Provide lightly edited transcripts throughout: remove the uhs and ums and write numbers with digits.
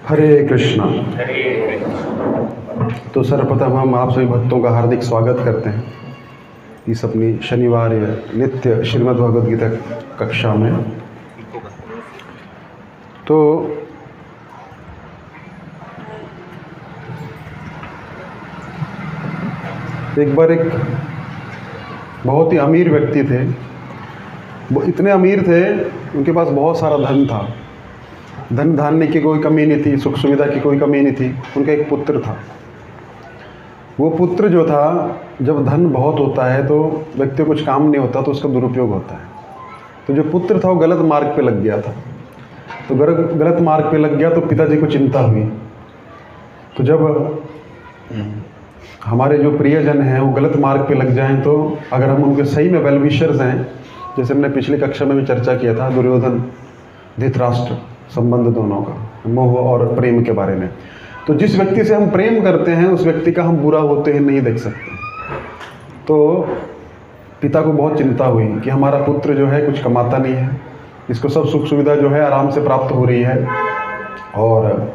हरे कृष्णा। हरे कृष्ण। तो सर्वप्रथम हम आप सभी भक्तों का हार्दिक स्वागत करते हैं इस अपनी शनिवार नित्य श्रीमद् भगवद गीता कक्षा में। तो एक बार एक बहुत ही अमीर व्यक्ति थे। वो इतने अमीर थे, उनके पास बहुत सारा धन था। धन धान्य की कोई कमी नहीं थी, सुख सुविधा की कोई कमी नहीं थी। उनका एक पुत्र था। वो पुत्र जो था, जब धन बहुत होता है तो व्यक्ति को कुछ काम नहीं होता तो उसका दुरुपयोग होता है। तो जो पुत्र था वो गलत मार्ग पे लग गया था। तो गलत मार्ग पे लग गया तो पिताजी को चिंता हुई। तो जब हमारे जो प्रियजन हैं वो गलत मार्ग पे लग जाएं तो अगर हम उनके सही में वेल विशर्स हैं, जैसे हमने पिछली कक्षा में भी चर्चा किया था दुर्योधन धृतराष्ट्र संबंध दोनों का, मोह और प्रेम के बारे में, तो जिस व्यक्ति से हम प्रेम करते हैं उस व्यक्ति का हम बुरा होते हुए नहीं देख सकते। तो पिता को बहुत चिंता हुई कि हमारा पुत्र जो है कुछ कमाता नहीं है, इसको सब सुख सुविधा जो है आराम से प्राप्त हो रही है और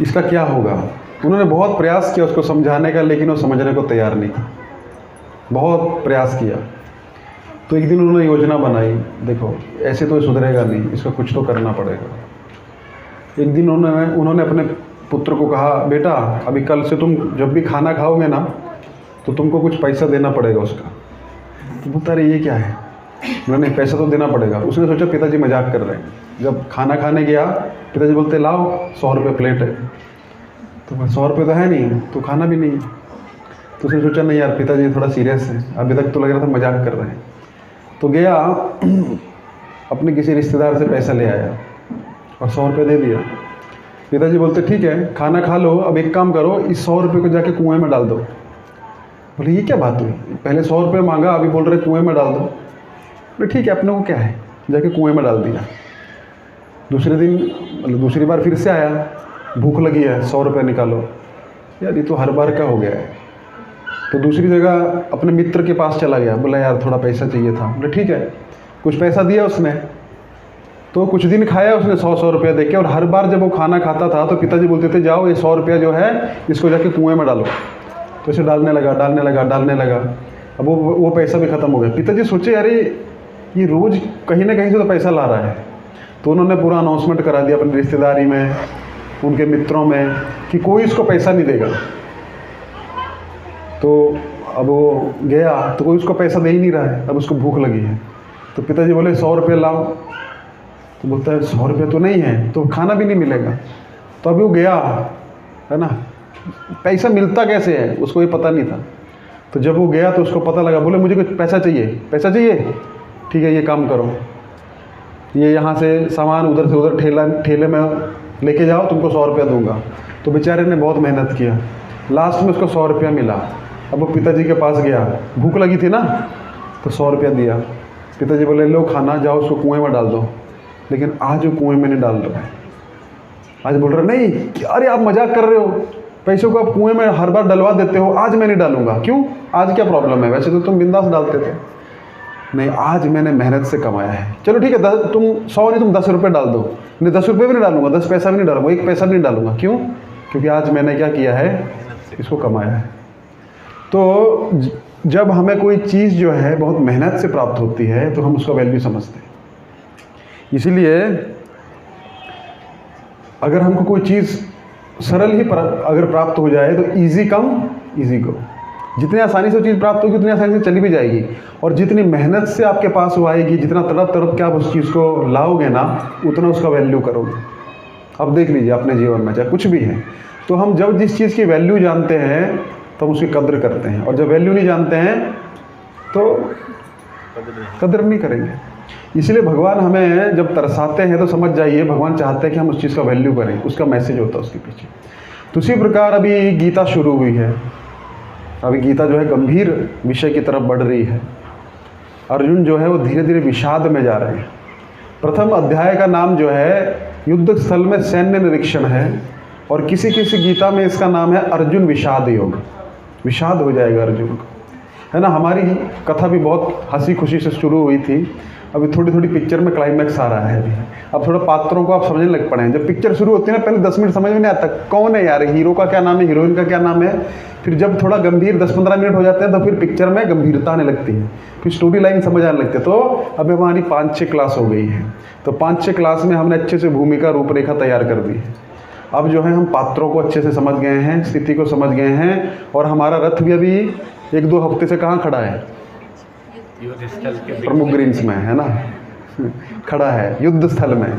इसका क्या होगा। उन्होंने बहुत प्रयास किया उसको समझाने का, लेकिन वो समझने को तैयार नहीं था। बहुत प्रयास किया। तो एक दिन उन्होंने योजना बनाई, देखो ऐसे तो ये सुधरेगा नहीं, इसको कुछ तो करना पड़ेगा। एक दिन उन्होंने अपने पुत्र को कहा, बेटा अभी कल से तुम जब भी खाना खाओगे ना तो तुमको कुछ पैसा देना पड़ेगा उसका। तो बोलता अरे ये क्या है, मैंने पैसा तो देना पड़ेगा। उसने सोचा पिताजी मजाक कर रहे हैं। जब खाना खाने गया, पिताजी बोलते लाओ 100 रुपये प्लेट है। तो 100 रुपये तो है नहीं, तो खाना भी नहीं। तो उसने सोचा नहीं यार पिताजी थोड़ा सीरियस है, अभी तक तो लग रहा था मजाक कर रहे हैं। तो गया अपने किसी रिश्तेदार से पैसा ले आया और 100 रुपये दे दिया। पिताजी बोलते ठीक है खाना खा लो, अब एक काम करो इस 100 रुपये को जाके कुएं में डाल दो। बोले ये क्या बात हुई, पहले 100 रुपये मांगा, अभी बोल रहे कुएं में डाल दो। बोले ठीक है अपने को क्या है, जाके कुएं में डाल दिया। दूसरे दिन मतलब दूसरी बार फिर से आया, भूख लगी है 100 रुपये निकालो। यार ये तो हर बार का हो गया है। तो दूसरी जगह अपने मित्र के पास चला गया, बोला यार थोड़ा पैसा चाहिए था। बोले ठीक है, कुछ पैसा दिया उसने। तो कुछ दिन खाया उसने 100 रुपया दे के, और हर बार जब वो खाना खाता था तो पिताजी बोलते थे जाओ ये 100 रुपया जो है इसको जाके कुएं में डालो। तो इसे डालने लगा। अब वो पैसा भी ख़त्म हो गया। पिताजी सोचे अरे ये रोज़ कहीं ना कहीं से तो पैसा ला रहा है। तो उन्होंने पूरा अनाउंसमेंट करा दिया अपनी रिश्तेदारी में, उनके मित्रों में, कि कोई इसको पैसा नहीं देगा। तो अब वो गया तो कोई उसको पैसा दे ही नहीं रहा है। अब उसको भूख लगी है। तो पिताजी बोले 100 रुपये लाओ। तो बोलता है 100 रुपये तो नहीं है, तो खाना भी नहीं मिलेगा। तो अभी वो गया है ना, पैसा मिलता कैसे है उसको ये पता नहीं था। तो जब वो गया तो उसको पता लगा, बोले मुझे कुछ पैसा चाहिए। ठीक है ये काम करो, ये यहाँ से सामान उधर से उधर ठेले में लेके जाओ, तुमको 100 रुपया दूंगा। तो बेचारे ने बहुत मेहनत किया, लास्ट में उसको 100 रुपया मिला। अब वो पिताजी के पास गया, भूख लगी थी ना, तो 100 रुपया दिया। पिताजी बोले लो खाना, जाओ उसको कुएं में डाल दो। लेकिन आज वो कुएं में नहीं डाल रहा है। आज बोल रहा नहीं, अरे आप मजाक कर रहे हो, पैसों को आप कुएं में हर बार डलवा देते हो, आज मैं नहीं डालूंगा। क्यों, आज क्या प्रॉब्लम है, वैसे तो तुम बिंदास डालते थे। नहीं आज मैंने मेहनत से कमाया है। चलो ठीक है, तुम 100 नहीं तुम 10 रुपये डाल दो। नहीं 10 रुपये भी नहीं डालूंगा, 10 पैसा भी नहीं डालूंगा, 1 पैसा भी नहीं डालूंगा। क्यों, क्योंकि आज मैंने क्या किया है, इसको कमाया है। तो जब हमें कोई चीज़ जो है बहुत मेहनत से प्राप्त होती है तो हम उसका वैल्यू समझते हैं। इसीलिए अगर हमको कोई चीज़ सरल ही अगर प्राप्त हो जाए तो इजी कम इजी गो। जितनी आसानी से वो चीज़ प्राप्त होगी उतनी आसानी से चली भी जाएगी, और जितनी मेहनत से आपके पास वो आएगी, जितना तड़प के आप उस चीज़ को लाओगे ना, उतना उसका वैल्यू करोगे। अब देख लीजिए अपने जीवन में चाहे कुछ भी है, तो हम जब जिस चीज़ की वैल्यू जानते हैं तो हम उसकी कद्र करते हैं, और जब वैल्यू नहीं जानते हैं तो कद्र नहीं करेंगे। इसलिए भगवान हमें जब तरसाते हैं तो समझ जाइए भगवान चाहते हैं कि हम उस चीज़ का वैल्यू करें, उसका मैसेज होता है उसके पीछे। तो उसी प्रकार अभी गीता शुरू हुई है। अभी गीता जो है गंभीर विषय की तरफ बढ़ रही है। अर्जुन जो है वो धीरे धीरे विषाद में जा रहे हैं। प्रथम अध्याय का नाम जो है युद्ध स्थल में सैन्य निरीक्षण है, और किसी किसी गीता में इसका नाम है अर्जुन विषाद योग। विषाद हो जाएगा अर्जुन को, है ना। हमारी कथा भी बहुत हंसी खुशी से शुरू हुई थी। अभी थोड़ी थोड़ी पिक्चर में क्लाइमैक्स आ रहा है अभी। अब थोड़ा पात्रों को आप समझने लग पड़े हैं। जब पिक्चर शुरू होती है ना, पहले 10 मिनट समझ में नहीं आता कौन है यार, हीरो का क्या नाम है, हीरोइन का क्या नाम है। फिर जब थोड़ा गंभीर 10-15 मिनट हो जाते हैं तो फिर पिक्चर में गंभीरता आने लगती है, फिर स्टोरी लाइन समझ आने लगती है। तो अभी हमारी 5-6 क्लास हो गई है, तो 5-6 क्लास में हमने अच्छे से भूमिका रूपरेखा तैयार कर दी है। अब जो है हम पात्रों को अच्छे से समझ गए हैं, स्थिति को समझ गए हैं, और हमारा रथ भी अभी 1-2 हफ्ते से कहाँ खड़ा है, युद्ध स्थल के प्रमुख ग्रीन्स में, है ना, खड़ा है युद्ध स्थल में,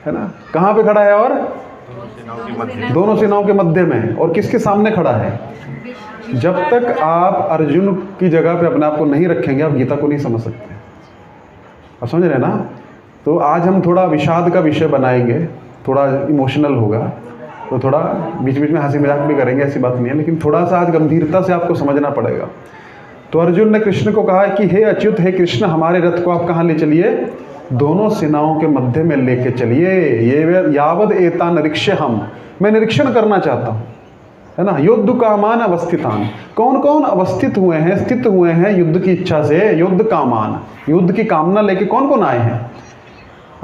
है ना। कहाँ पे खड़ा है, और दोनों सेनाओं के मध्य में। और किसके सामने खड़ा है? जब तक आप अर्जुन की जगह पे अपने आप को नहीं रखेंगे, आप गीता को नहीं समझ सकते। आप समझ रहे हैं ना। तो आज हम थोड़ा विषाद का विषय बनाएंगे, थोड़ा इमोशनल होगा, तो थोड़ा बीच बीच में हंसी मजाक भी करेंगे, ऐसी बात नहीं है, लेकिन थोड़ा सा आज गंभीरता से आपको समझना पड़ेगा। तो अर्जुन ने कृष्ण को कहा कि हे अच्युत, हे कृष्ण, हमारे रथ को आप कहाँ ले चलिए? दोनों सेनाओं के मध्य में लेके चलिए। ये यावद एता निरीक्ष्य हम, मैं निरीक्षण करना चाहता हूँ, है ना। युद्ध कामान अवस्थितान, कौन कौन अवस्थित हुए हैं, स्थित हुए हैं युद्ध की इच्छा से। युद्ध कामान, युद्ध की कामना लेके कौन कौन आए हैं।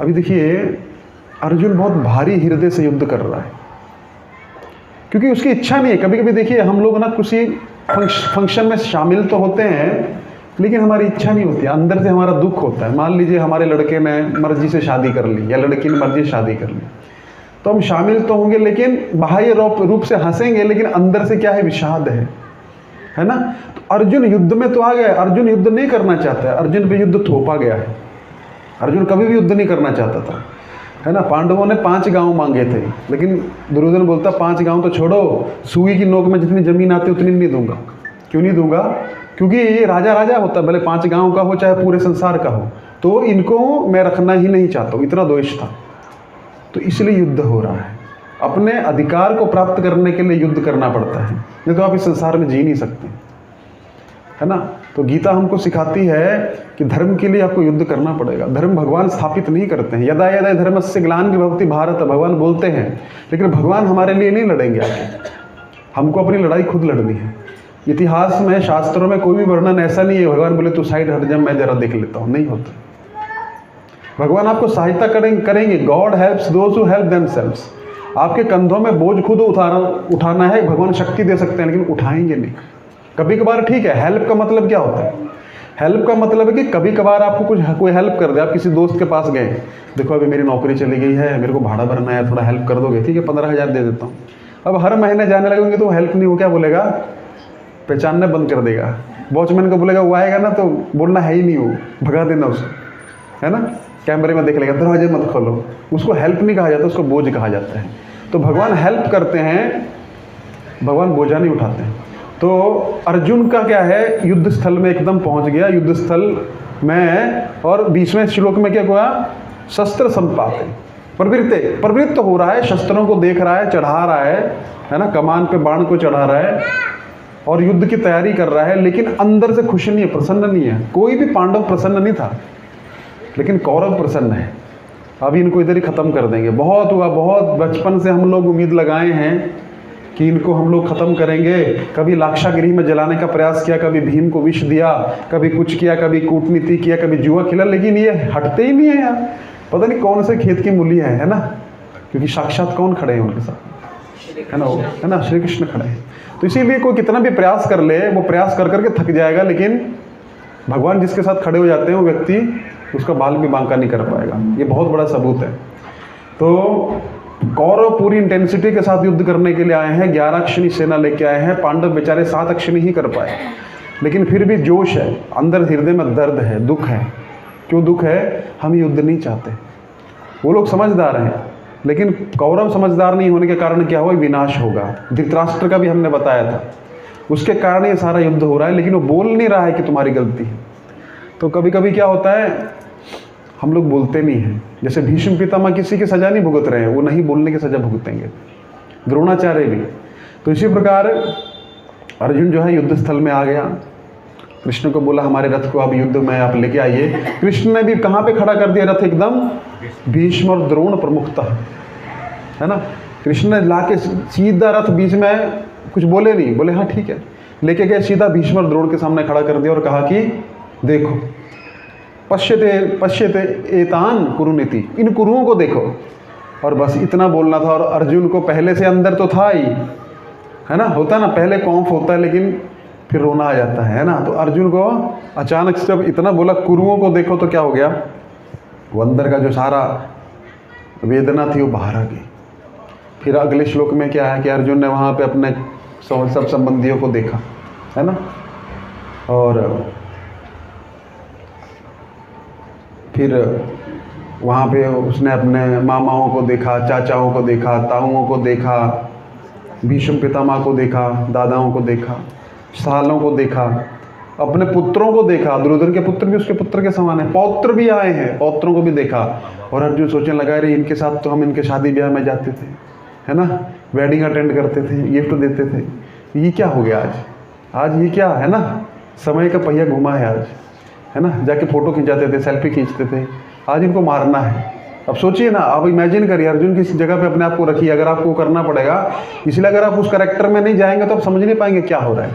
अभी देखिए अर्जुन बहुत भारी हृदय से युद्ध कर रहा है, क्योंकि उसकी इच्छा नहीं है। कभी कभी देखिए हम लोग ना किसी फंक्शन में शामिल तो होते हैं, लेकिन हमारी इच्छा नहीं होती, अंदर से हमारा दुख होता है। मान लीजिए हमारे लड़के ने मर्जी से शादी कर ली या लड़की ने मर्जी से शादी कर ली, तो हम शामिल तो होंगे, लेकिन बाह्य रूप से हंसेंगे, लेकिन अंदर से क्या है, विषाद है ना। तो अर्जुन युद्ध में तो आ गया, अर्जुन युद्ध नहीं करना चाहता है, अर्जुन पे युद्ध थोपा गया है। अर्जुन कभी भी युद्ध नहीं करना चाहता था, है ना। पांडवों ने 5 गांव मांगे थे, लेकिन दुर्योधन बोलता 5 गांव तो छोड़ो, सुई की नोक में जितनी जमीन आती है उतनी नहीं दूंगा। क्यों नहीं दूंगा? क्योंकि ये राजा राजा होता है, भले 5 गांव का हो चाहे पूरे संसार का हो, तो इनको मैं रखना ही नहीं चाहता हूँ, इतना द्वेष था। तो इसलिए युद्ध हो रहा है, अपने अधिकार को प्राप्त करने के लिए युद्ध करना पड़ता है, नहीं तो आप इस संसार में जी नहीं सकते, है ना। तो गीता हमको सिखाती है कि धर्म के लिए आपको युद्ध करना पड़ेगा। धर्म भगवान स्थापित नहीं करते हैं। यदा यदा धर्मस्य ग्लानिर्भवति भारत, भगवान बोलते हैं, लेकिन भगवान हमारे लिए नहीं लड़ेंगे आगे, हमको अपनी लड़ाई खुद लड़नी है। इतिहास में, शास्त्रों में कोई भी वर्णन ऐसा नहीं है भगवान बोले तू साइड हट जा, मैं जरा देख लेता हूँ, नहीं होता। भगवान आपको सहायता करेंगे। God helps those who help themselves. आपके कंधों में बोझ खुद उठाना है, भगवान शक्ति दे सकते हैं, लेकिन उठाएंगे नहीं। कभी कभार ठीक है। हेल्प का मतलब क्या होता है? हेल्प का मतलब है कि कभी कभार आपको कोई हेल्प कर दे। आप किसी दोस्त के पास गए, देखो अभी मेरी नौकरी चली गई है, मेरे को भाड़ा भरना है, थोड़ा हेल्प कर दोगे? ठीक है, 15,000 दे देता हूँ। अब हर महीने जाने लगेंगे तो हेल्प नहीं हो, क्या बोलेगा? पहचानना बंद कर देगा। वॉचमैन को बोलेगा वो आएगा ना तो बोलना है ही नहीं, वो भगा देना उसे, है ना। कैमरे में देख लेगा, दरवाजे मत खोलो। उसको हेल्प नहीं कहा जाता, उसको बोझ कहा जाता है। तो भगवान हेल्प करते हैं, भगवान बोझा नहीं उठाते हैं। तो अर्जुन का क्या है, युद्ध स्थल में एकदम पहुंच गया, युद्ध स्थल में। और 20वें श्लोक में क्या हुआ? शस्त्र संपाते, प्रवृत्त हो रहा है, शस्त्रों को देख रहा है, चढ़ा रहा है ना, कमान पे बाण को चढ़ा रहा है और युद्ध की तैयारी कर रहा है, लेकिन अंदर से खुश नहीं है, प्रसन्न नहीं है। कोई भी पांडव प्रसन्न नहीं था, लेकिन कौरव प्रसन्न है। अभी इनको इधर ही खत्म कर देंगे। बहुत हुआ, बहुत बचपन से हम लोग उम्मीद लगाए हैं कि इनको हम लोग ख़त्म करेंगे। कभी लाक्षागृह में जलाने का प्रयास किया, कभी भीम को विष दिया, कभी कुछ किया, कभी कूटनीति किया, कभी जुआ खेला, लेकिन ये हटते ही नहीं है यार। पता नहीं कौन से खेत की मूली है ना, क्योंकि साक्षात कौन खड़े हैं उनके साथ, है ना, श्री कृष्ण खड़े हैं। तो इसीलिए कोई कितना भी प्रयास कर ले, वो प्रयास कर करके थक जाएगा, लेकिन भगवान जिसके साथ खड़े हो जाते हैं वो व्यक्ति उसका बाल भी बांका नहीं कर पाएगा। ये बहुत बड़ा सबूत है। तो कौरव पूरी इंटेंसिटी के साथ युद्ध करने के लिए आए हैं, 11 अक्षनी सेना लेके आए हैं। पांडव बेचारे 7 अक्षनी ही कर पाए, लेकिन फिर भी जोश है, अंदर हृदय में दर्द है, दुख है। क्यों दुख है? हम युद्ध नहीं चाहते। वो लोग समझदार हैं, लेकिन कौरव समझदार नहीं होने के कारण क्या हुआ? विनाश होगा। धृतराष्ट्र का भी हमने बताया था, उसके कारण ये सारा युद्ध हो रहा है, लेकिन वो बोल नहीं रहा है कि तुम्हारी गलती है। तो कभी कभी क्या होता है, हम लोग बोलते नहीं हैं। जैसे भीष्म पितामह किसी की सजा नहीं भुगत रहे हैं, वो नहीं बोलने की सजा भुगतेंगे, द्रोणाचार्य भी। तो इसी प्रकार अर्जुन जो है युद्ध स्थल में आ गया, कृष्ण को बोला हमारे रथ को अब युद्ध में आप लेके आइए। कृष्ण ने भी कहाँ पे खड़ा कर दिया रथ? एकदम भीष्म और द्रोण प्रमुखतः, है ना। कृष्ण ने ला के सीधा रथ, बीच में कुछ बोले नहीं, बोले हाँ ठीक है, लेके गए सीधा भीष्म और द्रोण के सामने खड़ा कर दिया और कहा कि देखो पश्यते एतान कुरुनीति, इन कुरुओं को देखो। और बस इतना बोलना था। और अर्जुन को पहले से अंदर तो था ही, है ना, होता ना, पहले कौफ होता है लेकिन फिर रोना आ जाता है ना। तो अर्जुन को अचानक से जब इतना बोला कुरुओं को देखो, तो क्या हो गया, वो अंदर का जो सारा वेदना थी वो बाहर आ गई। फिर अगले श्लोक में क्या है कि अर्जुन ने वहाँ पे अपने सब संबंधियों को देखा, है ना, और फिर वहाँ पे उसने अपने मामाओं को देखा, चाचाओं को देखा, ताऊओं को देखा, भीष्म पितामह को देखा, दादाओं को देखा, सालों को देखा, अपने पुत्रों को देखा। दुर्योधन के पुत्र भी उसके पुत्र के समान है, पौत्र भी आए हैं, पौत्रों को भी देखा। और अर्जुन सोचने लगा, अरे इनके साथ तो हम इनके शादी ब्याह में जाते थे, है ना, वेडिंग अटेंड करते थे, गिफ्ट देते थे, ये क्या हो गया आज ये क्या है ना, समय का पहिया घुमा है आज, है ना, जाके फ़ोटो खिंचाते थे, सेल्फी खींचते थे, आज इनको मारना है। अब सोचिए ना, आप इमेजिन करिए अर्जुन किस जगह पे अपने आप को रखिए, अगर आपको करना पड़ेगा। इसलिए अगर आप उस कैरेक्टर में नहीं जाएंगे तो आप समझ नहीं पाएंगे क्या हो रहा है।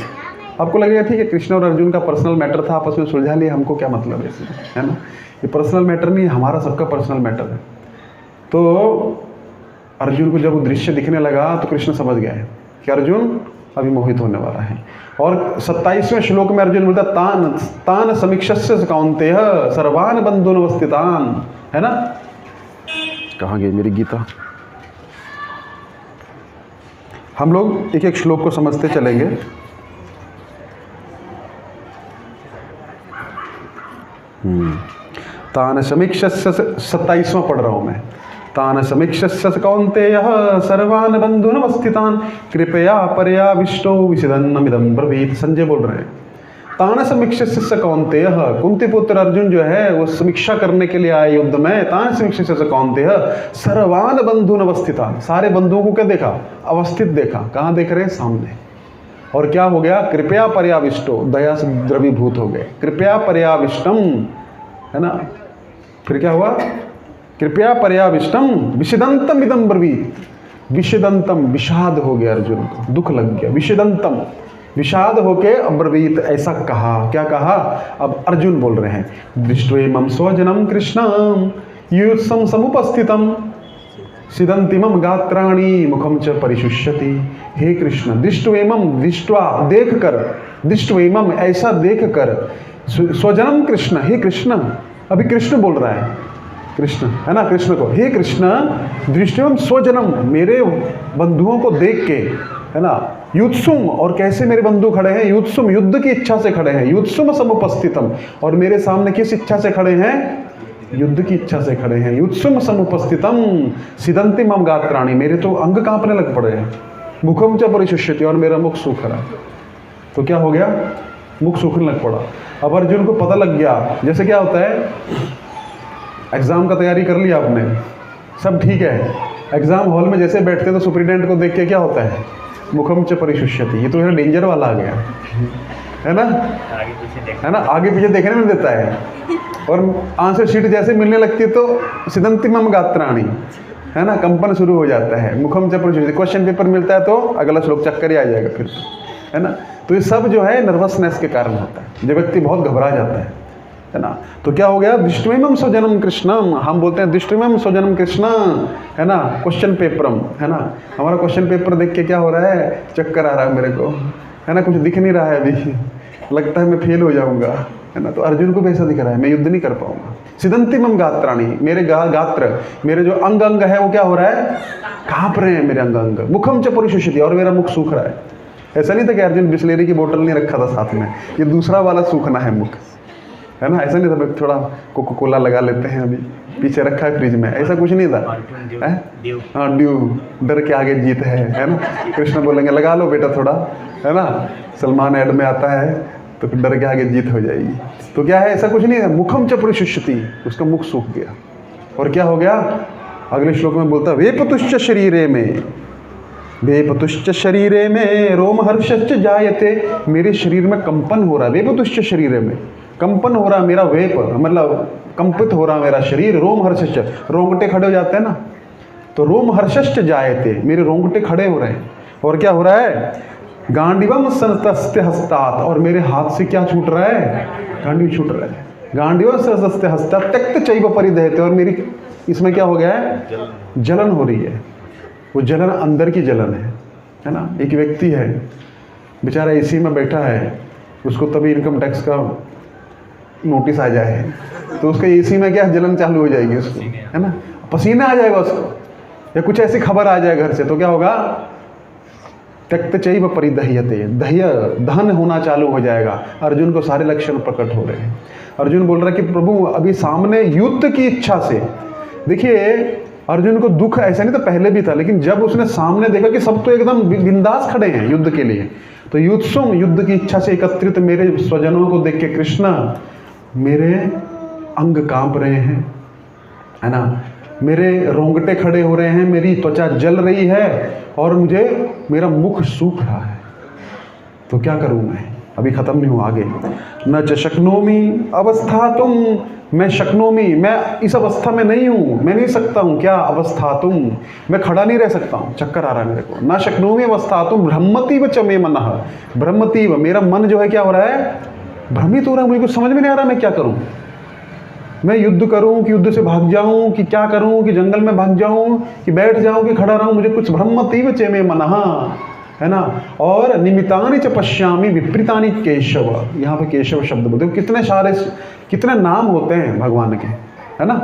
आपको लगेगा ठीक है, कृष्ण और अर्जुन का पर्सनल मैटर था, आपस में सुलझा लिया, हमको क्या मतलब है इसमें, है ना। ये पर्सनल मैटर नहीं, हमारा सबका पर्सनल मैटर है। तो अर्जुन को जब वो दृश्य दिखने लगा तो कृष्ण समझ गए कि अर्जुन अभी मोहित होने वाला है। और 27वें श्लोक में अर्जुन बोलता तान समीक्षस्य कौन्तेय सर्वान बंधून अवस्थितान, है ना। कहाँ गई मेरी गीता। हम लोग एक एक श्लोक को समझते चलेंगे। तान समीक्षस्य, 27वां पढ़ रहा हूं मैं। तान समीक्षस्य कौन्तेय सर्वान बंधून अवस्थितान कृपया पर्याविष्टो विषदन्नमिदं ब्रवीत। संजय बोल रहे हैं। तान समीक्षस्य कौन्तेय, कुंती पुत्र अर्जुन जो है वो समीक्षा करने के लिए आए युद्ध में। तान समीक्षस्य कौन्तेय सर्वान बंधून अवस्थितान, सारे बंधुओं को क्या देखा, अवस्थित देखा। कहाँ देख रहे हैं, सामने। और क्या हो गया, कृपया पर्याविष्टो, दया से द्रवीभूत हो गए, कृपया पर्याविष्टम, है ना। फिर क्या हुआ, कृपया पर्याविष्टम विषदंतम इदम ब्रवीत। विषदंतम, विषाद हो गया अर्जुन को, दुख लग गया। विषदंतम, विषाद होके अब्रवीत, ऐसा कहा। क्या कहा, अब अर्जुन बोल रहे हैं। दृष्ट्वेमं स्वजनम कृष्णम युत्सम समुपस्थितम सिदंतिमम गात्राणि मुखम च परिशुष्यति। हे कृष्ण, दृष्ट्वेमं, दृष्ट्वा देख कर, दृष्ट्वेमं ऐसा देख कर, स्वजनम कृष्ण, हे कृष्ण, अभी कृष्ण बोल रहा है, कृष्ण, है ना, कृष्ण को, हे कृष्ण दृष्टिम स्वजनम, मेरे बंधुओं को देख के, है ना, युत्सुम, और कैसे मेरे बंधु खड़े हैं, युत्सुम, युद्ध की इच्छा से खड़े हैं, युत्सुम समुपस्थितम, और मेरे सामने किस इच्छा से खड़े हैं, युद्ध की इच्छा से खड़े हैं। युत्सुम समुपस्थितम सिदंति मम गात्राणि, मेरे तो अंग कांपने लग पड़े हैं। मुखम च परिशुष्यति, और मेरा मुख सूख रहा है। तो क्या हो गया, मुख सूखने लग पड़ा। अब अर्जुन को पता लग गया, जैसे क्या होता है, एग्जाम का तैयारी कर लिया आपने, सब ठीक है, एग्जाम हॉल में जैसे बैठते तो सुपरिटेंडेंट को देख के क्या होता है, मुखम च परिशुष्यति, ये तो डेंजर वाला आ गया, है ना, है ना, आगे पीछे देखने में देता है। और आंसर शीट जैसे मिलने लगती है तो सिदंति मम गात्राणि, है ना, कंपन शुरू हो जाता है। मुखम च परिशुष्यति, क्वेश्चन पेपर मिलता है तो अगला श्लोक चक्कर ही आ जाएगा फिर, है ना। तो ये सब जो है नर्वसनेस के कारण होता है, जब व्यक्ति बहुत घबरा जाता है ना। तो क्या हो गया, दृष्टिमेम स्वजनम कृष्णम, हम बोलते हैं दृष्टिमेम स्वजनम कृष्ण, है ना, क्वेश्चन पेपरम, है ना। हमारा क्वेश्चन पेपर देख के क्या हो रहा है, चक्कर आ रहा है मेरे को, है ना, कुछ दिख नहीं रहा है अभी, लगता है मैं फेल हो जाऊंगा, है ना। तो अर्जुन को भी ऐसा दिख रहा है, मैं युद्ध नहीं कर पाऊंगा। सिदंति मम गात्राणि, मेरे गात्र, मेरे जो अंग अंग है वो क्या हो रहा है, कांप रहे हैं मेरे अंग अंग। मुखम च परिशुष्यति, और मेरा मुख सूख रहा है। ऐसा नहीं था कि अर्जुन बिस्लेरी की बोतल नहीं रखा था साथ में, ये दूसरा वाला सूखना है मुख, है ना। ऐसा नहीं था थोड़ा कोका कोला लगा लेते हैं, अभी पीछे रखा है फ्रिज में, ऐसा कुछ नहीं था। हाँ, ड्यू, डर के आगे जीत है ना। कृष्ण बोलेंगे लगा लो बेटा थोड़ा, है ना, सलमान ऐड में आता है, तो फिर डर के आगे जीत हो जाएगी। तो क्या है, ऐसा कुछ नहीं है। मुखम च परिशुष्यति, उसका मुख सूख गया। और क्या हो गया, अगले श्लोक में बोलता है वेपतुश्च शरीरे में, वेपतुश्च शरीरे में रोमहर्षश्च जायते, मेरे शरीर में कंपन हो रहा है। वेपतुश्च शरीरे में कंपन हो रहा, मेरा वेप मतलब कंपित हो रहा मेरा शरीर। रोमहर्षश्च, रोंगटे खड़े हो जाते हैं ना, तो रोमहर्षश्च जायते, मेरे रोंगटे खड़े हो रहे हैं। और क्या हो रहा है, गांडीवम संतस्ते हस्तात, और मेरे हाथ से क्या छूट रहा है, गांडीव छूट रहा है। गांडियो सहस्ते हस्ता त्यक्त चैव परिदहते, और मेरी इसमें क्या हो गया है, जलन हो रही है। वो जलन अंदर की जलन है ना। एक व्यक्ति है बेचारा एसी में बैठा है, उसको तभी इनकम टैक्स का नोटिस आ जाए तो उसका एसी में क्या जलन चालू हो जाएगी उसको, है ना, पसीना आ जाएगा उसको, या कुछ ऐसी खबर आ जाए घर से तो क्या होगा, त्यक्त चैव परिदह्यते, दहन होना चालू हो जाएगा। अर्जुन को सारे लक्षण प्रकट हो रहे हैं। अर्जुन बोल रहा है कि प्रभु अभी सामने युद्ध की इच्छा से, देखिए अर्जुन को दुख ऐसा नहीं तो पहले भी था, लेकिन जब उसने सामने देखा कि सब तो एकदम बिंदास खड़े हैं युद्ध के लिए, तो युद्ध की इच्छा से एकत्रित मेरे स्वजनों को देख के कृष्णा मेरे अंग कांप रहे हैं, है ना, मेरे रोंगटे खड़े हो रहे हैं, मेरी त्वचा जल रही है और मेरा मुख सूख रहा है। तो क्या करूं मैं, अभी खत्म नहीं हुआ आगे। न च शक्नोमी अवस्था तुम, मैं शक्नोमी, मैं इस अवस्था में नहीं हूँ, मैं नहीं सकता हूँ। क्या अवस्था तुम, मैं खड़ा नहीं रह सकता हूँ, चक्कर आ रहा है मेरे को। न शक्नोमी अवस्था तुम ब्रह्मतीव च मे मनः, ब्रह्मतीव, मेरा मन जो है क्या हो रहा है, भ्रमित हो रहा है, मुझे कुछ समझ में नहीं आ रहा मैं क्या करूँ। मैं युद्ध करूं कि युद्ध से भाग जाऊं, कि क्या करूं, कि जंगल में भाग जाऊं, कि बैठ जाऊं, कि खड़ा रहूं, मुझे कुछ ब्रह्मतीव च मे मनः, है ना। और निमितानि च पश्यामि विपरीतानि केशव, यहाँ पे केशव शब्द बोलते हो। कितने नाम होते हैं भगवान के, है ना,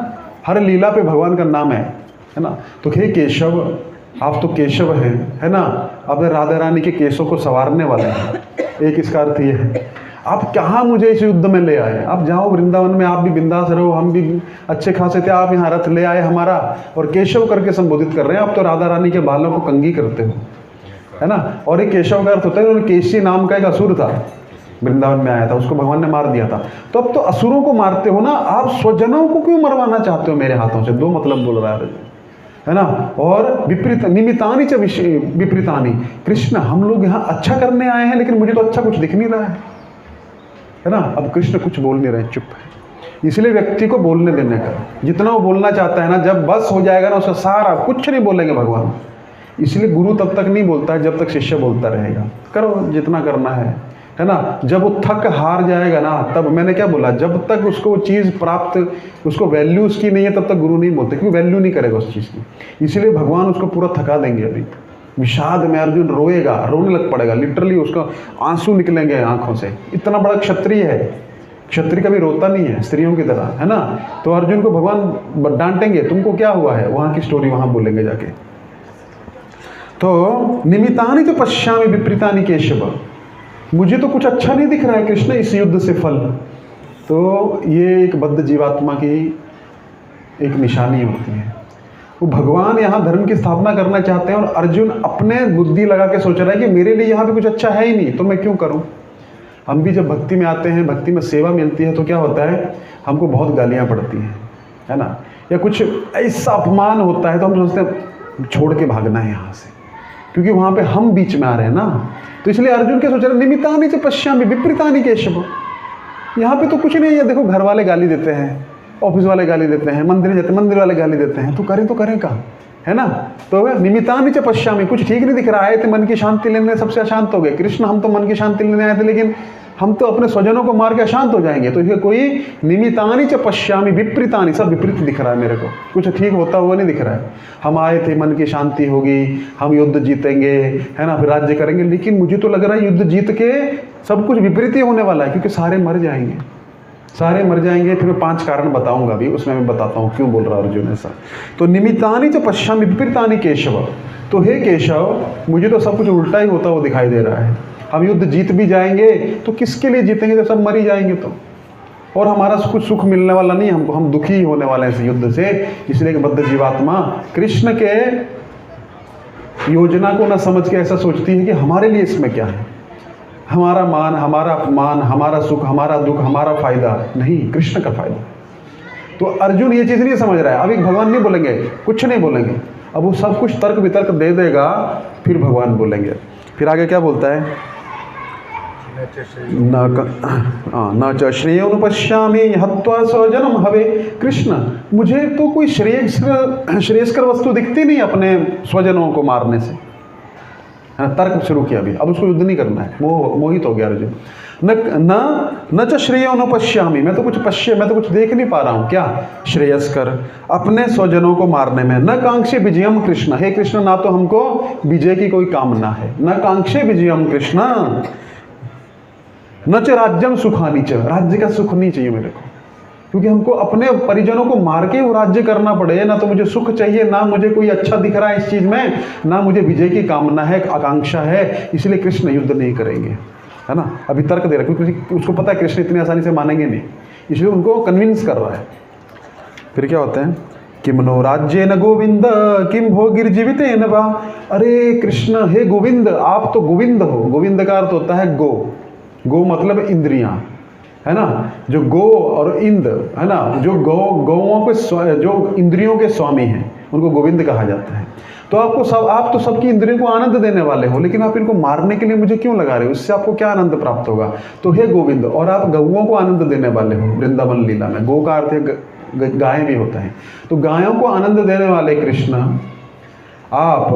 हर लीला पे भगवान का नाम है ना। तो हे केशव, आप तो केशव हैं, है ना। अब राधा रानी के केशों को संवारने वाले हैं, एक इसका अर्थ ये है। आप कहाँ मुझे इस युद्ध में ले आए, आप जाओ वृंदावन में, आप भी बिंदास रहो, हम भी अच्छे खासे थे, आप यहाँ रथ ले आए हमारा, और केशव करके संबोधित कर रहे हैं। आप तो राधा रानी के बालों को कंघी करते हो, है ना। और एक केशव का अर्थ होता है, उन्होंने केशी नाम का एक असुर था, वृंदावन में आया था, उसको भगवान ने मार दिया था। तो अब तो असुरों को मारते हो ना, आप स्वजनों को क्यों मरवाना चाहते हो मेरे हाथों से, दो मतलब बोल रहा है ना। और विपरीत निमितानि च विपरीतानि, कृष्ण हम लोग यहाँ अच्छा करने आए हैं, लेकिन मुझे तो अच्छा कुछ दिख नहीं रहा है ना। अब कृष्ण कुछ बोल नहीं रहे, चुप है। इसलिए व्यक्ति को बोलने देने का, जितना वो बोलना चाहता है ना, जब बस हो जाएगा ना उसका सारा, कुछ नहीं बोलेंगे भगवान। इसलिए गुरु तब तक नहीं बोलता है जब तक शिष्य बोलता रहेगा, करो जितना करना है ना। जब वो थक हार जाएगा ना, तब मैंने क्या बोला, जब तक उसको वो चीज़ प्राप्त, उसको वैल्यू उसकी नहीं है, तब तक गुरु नहीं बोलते, क्योंकि वैल्यू नहीं करेगा उस चीज़ की। इसलिए भगवान उसको पूरा थका देंगे। अभी विषाद में अर्जुन रोएगा, रोने लग पड़ेगा, लिटरली उसका आंसू निकलेंगे आंखों से। इतना बड़ा क्षत्रिय है, क्षत्रिय कभी रोता नहीं है स्त्रियों की तरह, है ना। तो अर्जुन को भगवान डांटेंगे, तुमको क्या हुआ है, वहाँ की स्टोरी वहाँ बोलेंगे जाके। तो निमितानि तो पश्यामि विपरीतानि केशव, मुझे तो कुछ अच्छा नहीं दिख रहा है कृष्ण इस युद्ध से फल। तो ये एक बद्ध जीवात्मा की एक निशानी होती है। वो भगवान यहाँ धर्म की स्थापना करना चाहते हैं, और अर्जुन अपने बुद्धि लगा के सोच रहा है कि मेरे लिए यहाँ पे कुछ अच्छा है ही नहीं, तो मैं क्यों करूँ। हम भी जब भक्ति में आते हैं, भक्ति में सेवा मिलती है, तो क्या होता है, हमको बहुत गालियाँ पड़ती हैं, है ना, या कुछ ऐसा अपमान होता है, तो हम सोचते हैं छोड़ के भागना है यहाँ से, क्योंकि वहाँ पे हम बीच में आ रहे हैं ना। तो इसलिए अर्जुन क्या सोच रहे हैं, निमितानि च पश्यामि विपरीतानि केशव, यहाँ पे तो कुछ नहीं है। देखो घर वाले गाली देते हैं, ऑफिस वाले गाली देते हैं, मंदिर जाते मंदिर वाले गाली देते हैं, तो करें कहाँ, है ना। तो निमितानि च पश्यामि, कुछ ठीक नहीं दिख रहा है, तो मन की शांति लेने सबसे अशांत हो गए। कृष्ण हम तो मन की शांति लेने आए थे, लेकिन हम तो अपने स्वजनों को मार के अशांत हो जाएंगे। तो इसलिए कोई निमितानि च पश्यामि विपरीतानि, सब विपरीत दिख रहा है मेरे को, कुछ ठीक होता हुआ नहीं दिख रहा है। हम आए थे, मन की शांति होगी, हम युद्ध जीतेंगे, है ना, फिर राज्य करेंगे, लेकिन मुझे तो लग रहा है युद्ध जीत के सब कुछ विपरीत ही होने वाला है, क्योंकि सारे मर जाएंगे, सारे मर जाएंगे। फिर मैं 5 कारण बताऊंगा अभी, उसमें मैं बताता हूँ क्यों बोल रहा अर्जुन ऐसा। तो निमितानि च पश्यामि विपरीतानि केशव, तो हे केशव, मुझे तो सब कुछ उल्टा ही होता हुआ दिखाई दे रहा है। हम युद्ध जीत भी जाएंगे तो किसके लिए जीतेंगे, जब सब मर ही जाएंगे तो, और हमारा कुछ सुख मिलने वाला नहीं हमको, हम दुखी होने वाले हैं इस युद्ध से। इसलिए कि बद्ध जीवात्मा कृष्ण के योजना को न समझ के ऐसा सोचती है कि हमारे लिए इसमें क्या है, हमारा मान, हमारा अपमान, हमारा सुख, हमारा दुख, हमारा फायदा नहीं, कृष्ण का फायदा। तो अर्जुन ये चीज़ नहीं समझ रहा है। अभी भगवान नहीं बोलेंगे, कुछ नहीं बोलेंगे, अब वो सब कुछ तर्क वितर्क दे देगा, फिर भगवान बोलेंगे। फिर आगे क्या बोलता है, न च श्रेयोनुपश्यामि हत्वा स्वजनम हवे, कृष्ण मुझे तो कोई श्रेयस्कर वस्तु दिखती नहीं अपने स्वजनों को मारने से, है ना, तर्क शुरू किया अभी, अब उसको युद्ध नहीं करना है, मोहित हो गया अर्जुन। न च श्रेयो न पश्यामी, मैं तो कुछ देख नहीं पा रहा हूँ, क्या श्रेयस्कर अपने स्वजनों को मारने में। न कांक्षे विजयम कृष्ण, हे कृष्ण ना तो हमको विजय की कोई कामना है, न कांक्षे विजयम कृष्ण, न च राज्यम सुखानी च, राज्य का सुख नहीं चाहिए मेरे को, क्योंकि हमको अपने परिजनों को मार के वो राज्य करना पड़े, ना तो मुझे सुख चाहिए, ना मुझे कोई अच्छा दिख रहा है इस चीज़ में, ना मुझे विजय की कामना है, आकांक्षा है, इसलिए कृष्ण युद्ध नहीं करेंगे, है ना। अभी तर्क दे रहा है, क्योंकि उसको पता है कृष्ण इतनी आसानी से मानेंगे नहीं, इसलिए उनको कन्विंस कर रहा है। फिर क्या होता है, किम नो राज्य न गोविंद किम भोगिर्जीवित न वा, अरे कृष्ण हे गोविंद, आप तो गोविंद हो। गोविंद का अर्थ होता है गो मतलब इंद्रियां, है ना, जो गो और इंद, है ना, जो गौओं के जो इंद्रियों के स्वामी हैं उनको गोविंद कहा जाता है। तो आप तो सबकी इंद्रियों को आनंद देने वाले हो, लेकिन आप इनको मारने के लिए मुझे क्यों लगा रहे हो, इससे आपको क्या आनंद प्राप्त होगा। तो हे गोविंद, और आप गौओं को आनंद देने वाले हो वृंदावन लीला में। गौ का अर्थ है गाय भी होता है, तो गायों को आनंद देने वाले कृष्ण, आप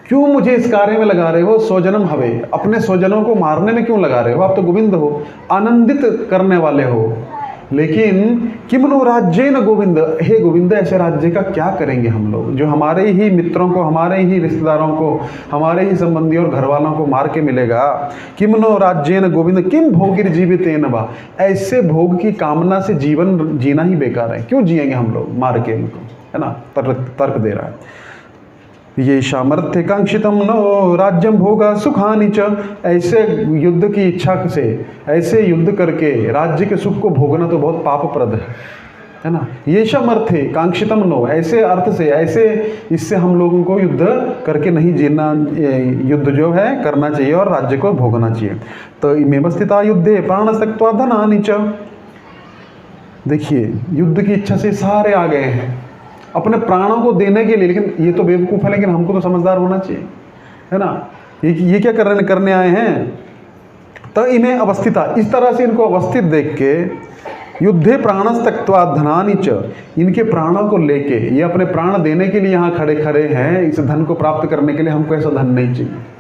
क्यों मुझे इस कार्य में लगा रहे हो। स्वजनम हवे, अपने स्वजनों को मारने में क्यों लगा रहे हो, आप तो गोविंद हो, आनंदित करने वाले हो। लेकिन किम नो राज्य न गोविंद, हे गोविंद ऐसे राज्य का क्या करेंगे हम लोग, जो हमारे ही मित्रों को, हमारे ही रिश्तेदारों को, हमारे ही संबंधी और घर वालों को मार के मिलेगा। किम नो राज्य न गोविंद किम भोगिर जीवित न वा, ऐसे भोग की कामना से जीवन जीना ही बेकार है, क्यों जिएंगे हम लोग मार के उनको, है ना। तर्क दे रहा है, ये सामर्थ्य कांक्षितम नो राज्यम भोगा सुखानि च, ऐसे युद्ध की इच्छा से, ऐसे युद्ध करके राज्य के सुख को भोगना तो बहुत पापप्रद है ना। ये सामर्थ्य कांक्षितम नो, ऐसे अर्थ से, ऐसे इससे हम लोगों को युद्ध करके नहीं जीना, युद्ध जो है करना चाहिए और राज्य को भोगना चाहिए। तो इमेव स्थिता युद्धे प्राण त्यक्त्वा धनानि च, देखिए युद्ध की इच्छा से सारे आ गए हैं अपने प्राणों को देने के लिए, लेकिन ये तो बेवकूफ़ है, लेकिन हमको तो समझदार होना चाहिए, है ना। ये क्या करने आए हैं, तो इन्हें अवस्थिता, इस तरह से इनको अवस्थित देख के युद्धे प्राणस त्यक्त्वा धनानि च, इनके प्राणों को लेके, ये अपने प्राण देने के लिए यहाँ खड़े हैं, इस धन को प्राप्त करने के लिए हमको ऐसा धन नहीं चाहिए।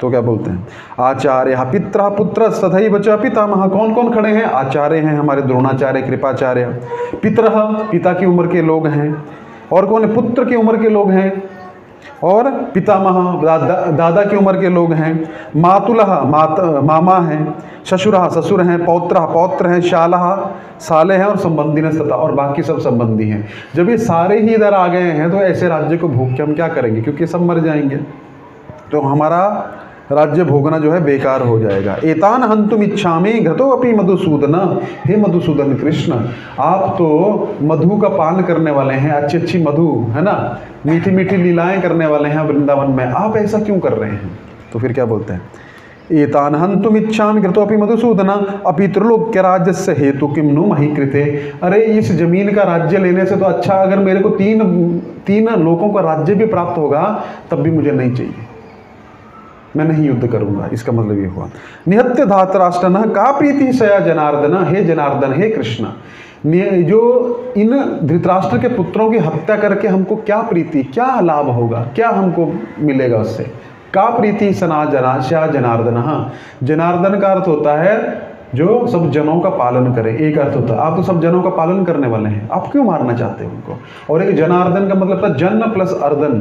तो क्या बोलते हैं, आचार्य पिता पुत्र तथैव च पितामह, कौन कौन खड़े हैं, आचार्य हैं हमारे द्रोणाचार्य, कृपाचार्य, पितर पिता की उम्र के लोग हैं, और कौन है, पुत्र की उम्र के लोग हैं, और पितामह दादा की उम्र के लोग हैं, मातुलः मामा हैं, ससुरः ससुर हैं, पौत्रः पौत्र हैं, शालः साले हैं, और संबंधी सता, और बाकी सब संबंधी हैं। जब ये सारे ही इधर आ गए हैं तो ऐसे राज्य को भोग के हम क्या करेंगे, क्योंकि सब मर जाएंगे, तो हमारा राज्य भोगना जो है बेकार हो जाएगा। एतान हंतुम इच्छामि घृतो अपि मधुसूदन, हे मधुसूदन कृष्ण, आप तो मधु का पान करने वाले हैं, अच्छी अच्छी मधु, है ना, मीठी मीठी लीलाएं करने वाले हैं वृंदावन में, आप ऐसा क्यों कर रहे हैं। तो फिर क्या बोलते हैं, एतान हंतुम इच्छामि घृतो अपि मधुसूदन अपि त्रिलोक्य राज्यस्य हेतु किम नु मही कृते, अरे इस जमीन का राज्य लेने से तो अच्छा अगर मेरे को तीन लोगों का राज्य भी प्राप्त होगा तब भी मुझे नहीं चाहिए, मैं नहीं युद्ध करूंगा। इसका मतलब ये हुआ, निहत्य धातराष्ट्रन का प्रीति सया जनार्दन, हे जनार्दन हे कृष्ण, जो इन धृतराष्ट्र के पुत्रों की हत्या करके हमको क्या प्रीति, क्या लाभ होगा, क्या हमको मिलेगा उससे। का प्रीति सना श्या जनार्दन, जनार्दन का अर्थ होता है जो सब जनों का पालन करे, एक अर्थ होता है आप तो सब जनों का पालन करने वाले हैं, आप क्यों मारना चाहते हैं उनको। और एक जनार्दन का मतलब था जन प्लस अर्दन,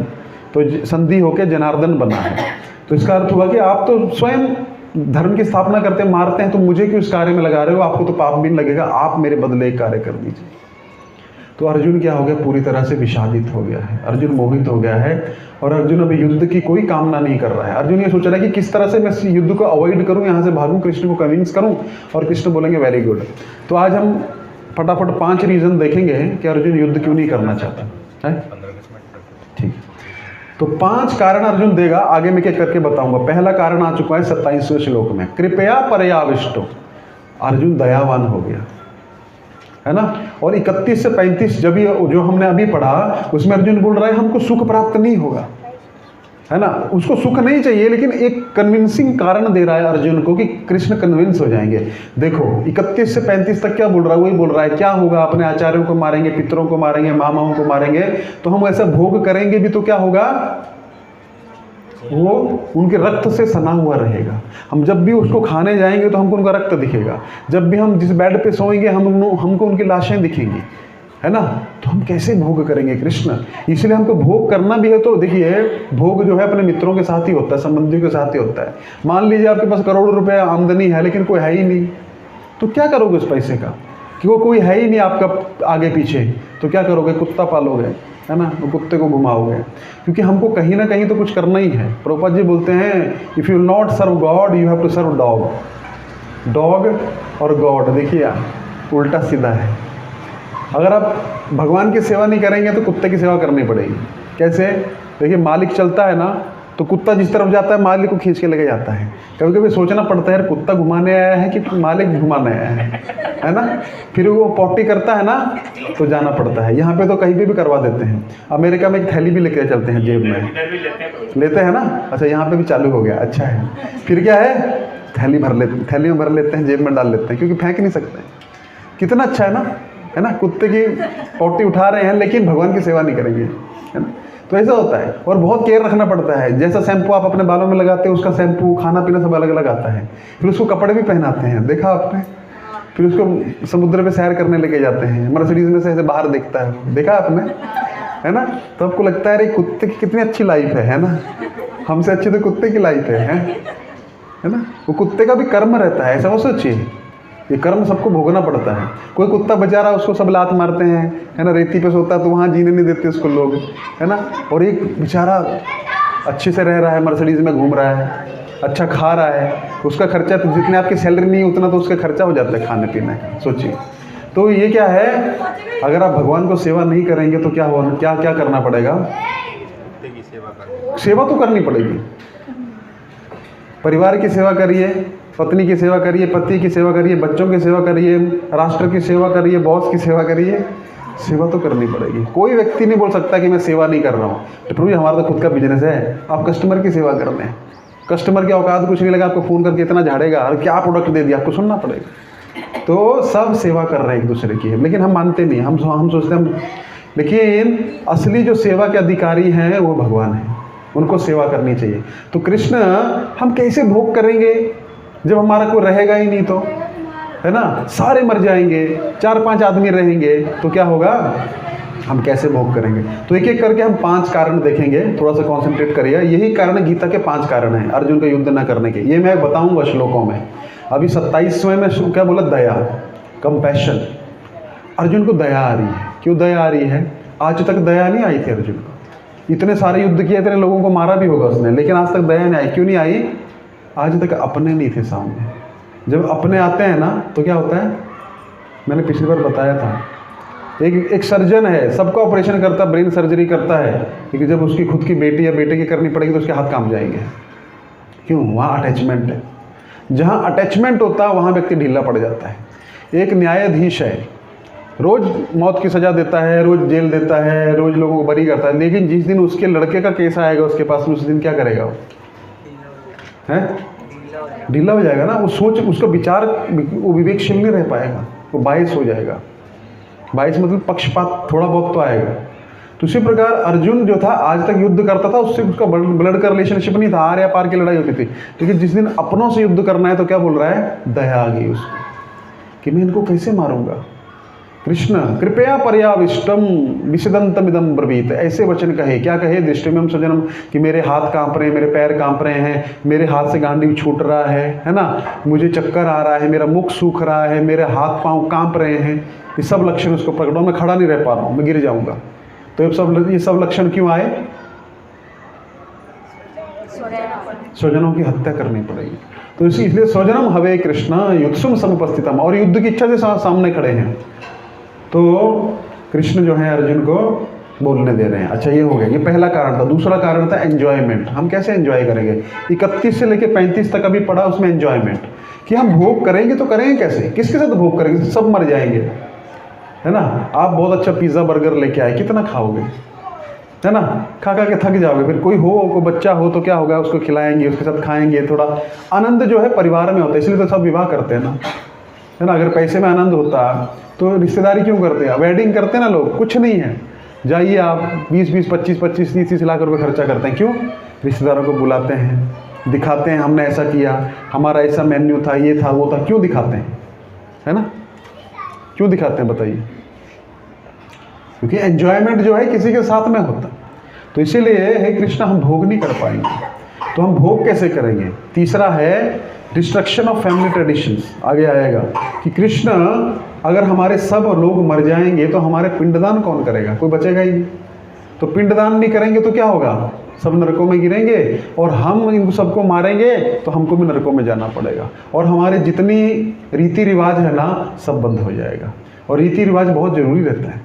तो संधि होके जनार्दन बना है, तो इसका अर्थ हुआ कि आप तो स्वयं धर्म की स्थापना करते हैं, मारते हैं, तो मुझे क्यों इस कार्य में लगा रहे हो, आपको तो पाप भी नहीं लगेगा, आप मेरे बदले एक कार्य कर दीजिए। तो अर्जुन क्या हो गया, पूरी तरह से विषादित हो गया है, अर्जुन मोहित हो गया है, और अर्जुन अभी युद्ध की कोई कामना नहीं कर रहा है। अर्जुन ये सोच रहा है कि किस तरह से मैं युद्ध को अवॉइड करूं, यहाँ से भागूं, कृष्ण को कन्विंस करूं, और कृष्ण बोलेंगे वेरी गुड। तो आज हम फटाफट 5 रीजन देखेंगे कि अर्जुन युद्ध क्यों नहीं करना चाहता है। ठीक, तो 5 कारण अर्जुन देगा, आगे मैं क्या करके बताऊंगा। पहला कारण आ चुका है 27वें श्लोक में, कृपया पर्याविष्टो, अर्जुन दयावान हो गया, है ना। और 31 से 35 जब ये जो हमने अभी पढ़ा उसमें अर्जुन बोल रहा है हमको सुख प्राप्त नहीं होगा, है ना, उसको सुख नहीं चाहिए, लेकिन एक कन्विंसिंग कारण दे रहा है अर्जुन को कि कृष्ण कन्विंस हो जाएंगे। देखो 31 से 35 तक क्या बोल रहा है, वही बोल रहा है क्या होगा, अपने आचार्यों को मारेंगे, पितरों को मारेंगे, मामाओं को मारेंगे, तो हम ऐसा भोग करेंगे भी तो क्या होगा, वो उनके रक्त से सना हुआ रहेगा। हम जब भी उसको खाने जाएंगे तो हमको उनका रक्त दिखेगा। जब भी हम जिस बेड पे सोएंगे हमको उनकी लाशें दिखेंगी, है ना। तो हम कैसे भोग करेंगे कृष्ण? इसलिए हमको भोग करना भी है तो देखिए, भोग जो है अपने मित्रों के साथ ही होता है, संबंधियों के साथ ही होता है। मान लीजिए आपके पास करोड़ों रुपए आमदनी है लेकिन कोई है ही नहीं, तो क्या करोगे उस पैसे का? कि वो कोई है ही नहीं आपका आगे पीछे, तो क्या करोगे? कुत्ता पालोगे, है ना, वो कुत्ते को घुमाओगे। क्योंकि हमको कहीं ना कहीं तो कुछ करना ही है। प्रभुपाद जी बोलते हैं, if you not serve God you have to serve dog. Dog और गॉड देखिए उल्टा सीधा है। अगर आप भगवान की सेवा नहीं करेंगे तो कुत्ते की सेवा करनी पड़ेगी। कैसे? देखिए, मालिक चलता है ना, तो कुत्ता जिस तरफ जाता है मालिक को खींच के लेके जाता है। कभी कभी सोचना पड़ता है, कुत्ता घुमाने आया है कि मालिक घुमाने आया है ना। फिर वो पॉटी करता है ना तो जाना पड़ता है। यहाँ पे तो कहीं भी करवा देते हैं। अमेरिका में एक थैली भी लेके चलते हैं जेब में, लेते हैं ना। अच्छा, यहाँ पे भी चालू हो गया, अच्छा है। फिर क्या है, थैली में भर लेते हैं, जेब में डाल लेते हैं, क्योंकि फेंक नहीं सकते। कितना अच्छा है ना। कुत्ते की पॉटी उठा रहे हैं लेकिन भगवान की सेवा नहीं करेंगे, है ना। तो ऐसा होता है। और बहुत केयर रखना पड़ता है। जैसा शैम्पू आप अपने बालों में लगाते हैं, उसका शैम्पू, खाना पीना सब अलग अलग आता है। फिर उसको कपड़े भी पहनाते हैं, देखा आपने। फिर उसको समुद्र पे सैर करने लेके जाते हैं, मर्सिडीज में से ऐसे बाहर देखता है, देखा आपने, है ना। तो आपको लगता है अरे कुत्ते की कितनी अच्छी लाइफ है ना। हमसे अच्छी तो कुत्ते की लाइफ है ना। वो कुत्ते का भी कर्म रहता है, ऐसा वो सोचिए। ये कर्म सबको भोगना पड़ता है। कोई कुत्ता बेचारा, उसको सब लात मारते हैं, है ना, रेती पे सोता है तो वहाँ जीने नहीं देते उसको लोग, है ना। और एक बेचारा अच्छे से रह रहा है, मर्सिडीज में घूम रहा है, अच्छा खा रहा है, उसका खर्चा तो जितने आपकी सैलरी नहीं उतना तो उसका खर्चा हो जाता है खाने पीने का, सोचिए। तो ये क्या है, अगर आप भगवान को सेवा नहीं करेंगे तो क्या होगा, क्या करना पड़ेगा? सेवा तो करनी पड़ेगी। परिवार की सेवा करिए, पत्नी की सेवा करिए, पति की सेवा करिए, बच्चों की सेवा करिए, राष्ट्र की सेवा करिए, बॉस की सेवा करिए। सेवा तो करनी पड़ेगी। कोई व्यक्ति नहीं बोल सकता कि मैं सेवा नहीं कर रहा हूँ। तो प्रभु जी, हमारा तो खुद का बिजनेस है, आप कस्टमर की सेवा कर रहे हैं। कस्टमर की औकात कुछ नहीं लगा, आपको फ़ोन करके इतना झाड़ेगा और क्या प्रोडक्ट दे दिया, आपको सुनना पड़ेगा। तो सब सेवा कर रहे हैं एक दूसरे की, लेकिन हम मानते नहीं। हम सोचते हैं, लेकिन असली जो सेवा के अधिकारी हैं वो भगवान हैं, उनको सेवा करनी चाहिए। तो कृष्ण, हम कैसे भोग करेंगे जब हमारा कोई रहेगा ही नहीं? तो है ना, सारे मर जाएंगे, 4-5 आदमी रहेंगे, तो क्या होगा? हम कैसे भोग करेंगे? तो एक एक करके हम 5 कारण देखेंगे। थोड़ा सा कॉन्सेंट्रेट करिए। यही कारण गीता के 5 कारण हैं अर्जुन का युद्ध न करने के। ये मैं बताऊंगा श्लोकों में। अभी 27वें में क्या बोला? दया, कंपैशन। अर्जुन को दया आ रही है। क्यों दया आ रही है? आज तक दया नहीं आई थी अर्जुन को। इतने सारे युद्ध किए, इतने लोगों को मारा भी होगा उसने, लेकिन आज तक दया नहीं आई। क्यों नहीं आई? आज तक अपने नहीं थे सामने। जब अपने आते हैं ना तो क्या होता है? मैंने पिछली बार बताया था, एक सर्जन है, सबका ऑपरेशन करता, ब्रेन सर्जरी करता है, लेकिन जब उसकी खुद की बेटी या बेटे की करनी पड़ेगी तो उसके हाथ काम जाएंगे। क्यों? वहाँ अटैचमेंट है। जहाँ अटैचमेंट होता है वहाँ व्यक्ति ढीला पड़ जाता है। एक न्यायाधीश है, रोज़ मौत की सज़ा देता है, रोज़ जेल देता है, रोज़ लोगों को बरी करता है, लेकिन जिस दिन उसके लड़के का केस आएगा उसके पास में, उस दिन क्या करेगा वो? हैं? ढीला हो जाएगा ना। वो सोच, उसका विचार, वो विवेकशील नहीं रह पाएगा, वो बायस हो जाएगा। बायस मतलब पक्षपात थोड़ा बहुत तो आएगा। तो उसी प्रकार अर्जुन जो था आज तक युद्ध करता था, उससे उसका ब्लड का रिलेशनशिप नहीं था, आर या पार की लड़ाई होती थी। लेकिन जिस दिन अपनों से युद्ध करना है तो क्या बोल रहा है? दया आ गई उसको कि मैं इनको कैसे मारूंगा। कृष्ण कृपया पर्याविष्टम विषदंतमिदम ब्रवीत, ऐसे वचन कहे। क्या कहे? दृष्टिमें सजनम, कि मेरे हाथ कांप रहे हैं, मेरे पैर कांप रहे हैं, मेरे हाथ से गांडीव छूट रहा है ना, मुझे चक्कर आ रहा है, मेरा मुख सूख रहा है, मेरे हाथ पांव कांप रहे हैं। ये सब लक्षण उसको प्रकट हो, मैं खड़ा नहीं रह पा रहा हूँ, मैं गिर जाऊंगा। तो ये सब लक्षण क्यों आए? स्वजनों की हत्या करनी पड़ेगी। तो इसलिए स्वजनम हवे कृष्ण युत्सुम समुपस्थितम, और युद्ध की इच्छा से सामने खड़े हैं। तो कृष्ण जो है अर्जुन को बोलने दे रहे हैं। अच्छा, ये हो गया, ये पहला कारण था। दूसरा कारण था एंजॉयमेंट। हम कैसे एंजॉय करेंगे? 31 से लेकर 35 तक अभी पढ़ा, उसमें एंजॉयमेंट कि हम भोग करेंगे तो करेंगे कैसे, किसके साथ भोग करेंगे? सब मर जाएंगे, है ना। आप बहुत अच्छा पिज़्ज़ा बर्गर लेके आए, कितना खाओगे, है ना, खा खा के थक जाओगे। फिर कोई बच्चा हो तो क्या होगा, उसको खिलाएंगे, उसके साथ खाएंगे। थोड़ा आनंद जो है परिवार में होता है, इसलिए तो सब विवाह करते हैं ना, है ना। अगर पैसे में आनंद होता तो रिश्तेदारी क्यों करते हैं? वेडिंग करते हैं ना लोग, कुछ नहीं है, जाइए आप 20-20, 25-25, 30-30 लाख रुपए खर्चा करते हैं। क्यों? रिश्तेदारों को बुलाते हैं, दिखाते हैं हमने ऐसा किया, हमारा ऐसा मेन्यू था, ये था, वो था। क्यों दिखाते हैं, है ना? क्यों दिखाते हैं बताइए? क्योंकि एंजॉयमेंट जो है किसी के साथ में होता। तो इसीलिए हे कृष्ण हम भोग नहीं कर पाएंगे। तो हम भोग कैसे करेंगे? तीसरा है डिस्ट्रक्शन ऑफ फैमिली ट्रेडिशंस। आगे आएगा कि कृष्ण अगर हमारे सब लोग मर जाएंगे तो हमारे पिंडदान कौन करेगा? कोई बचेगा ही नहीं। तो पिंडदान नहीं करेंगे तो क्या होगा? सब नरकों में गिरेंगे, और हम इन सबको मारेंगे तो हमको भी नरकों में जाना पड़ेगा, और हमारे जितनी रीति रिवाज है ना सब बंद हो जाएगा। और रीति रिवाज बहुत ज़रूरी रहता है,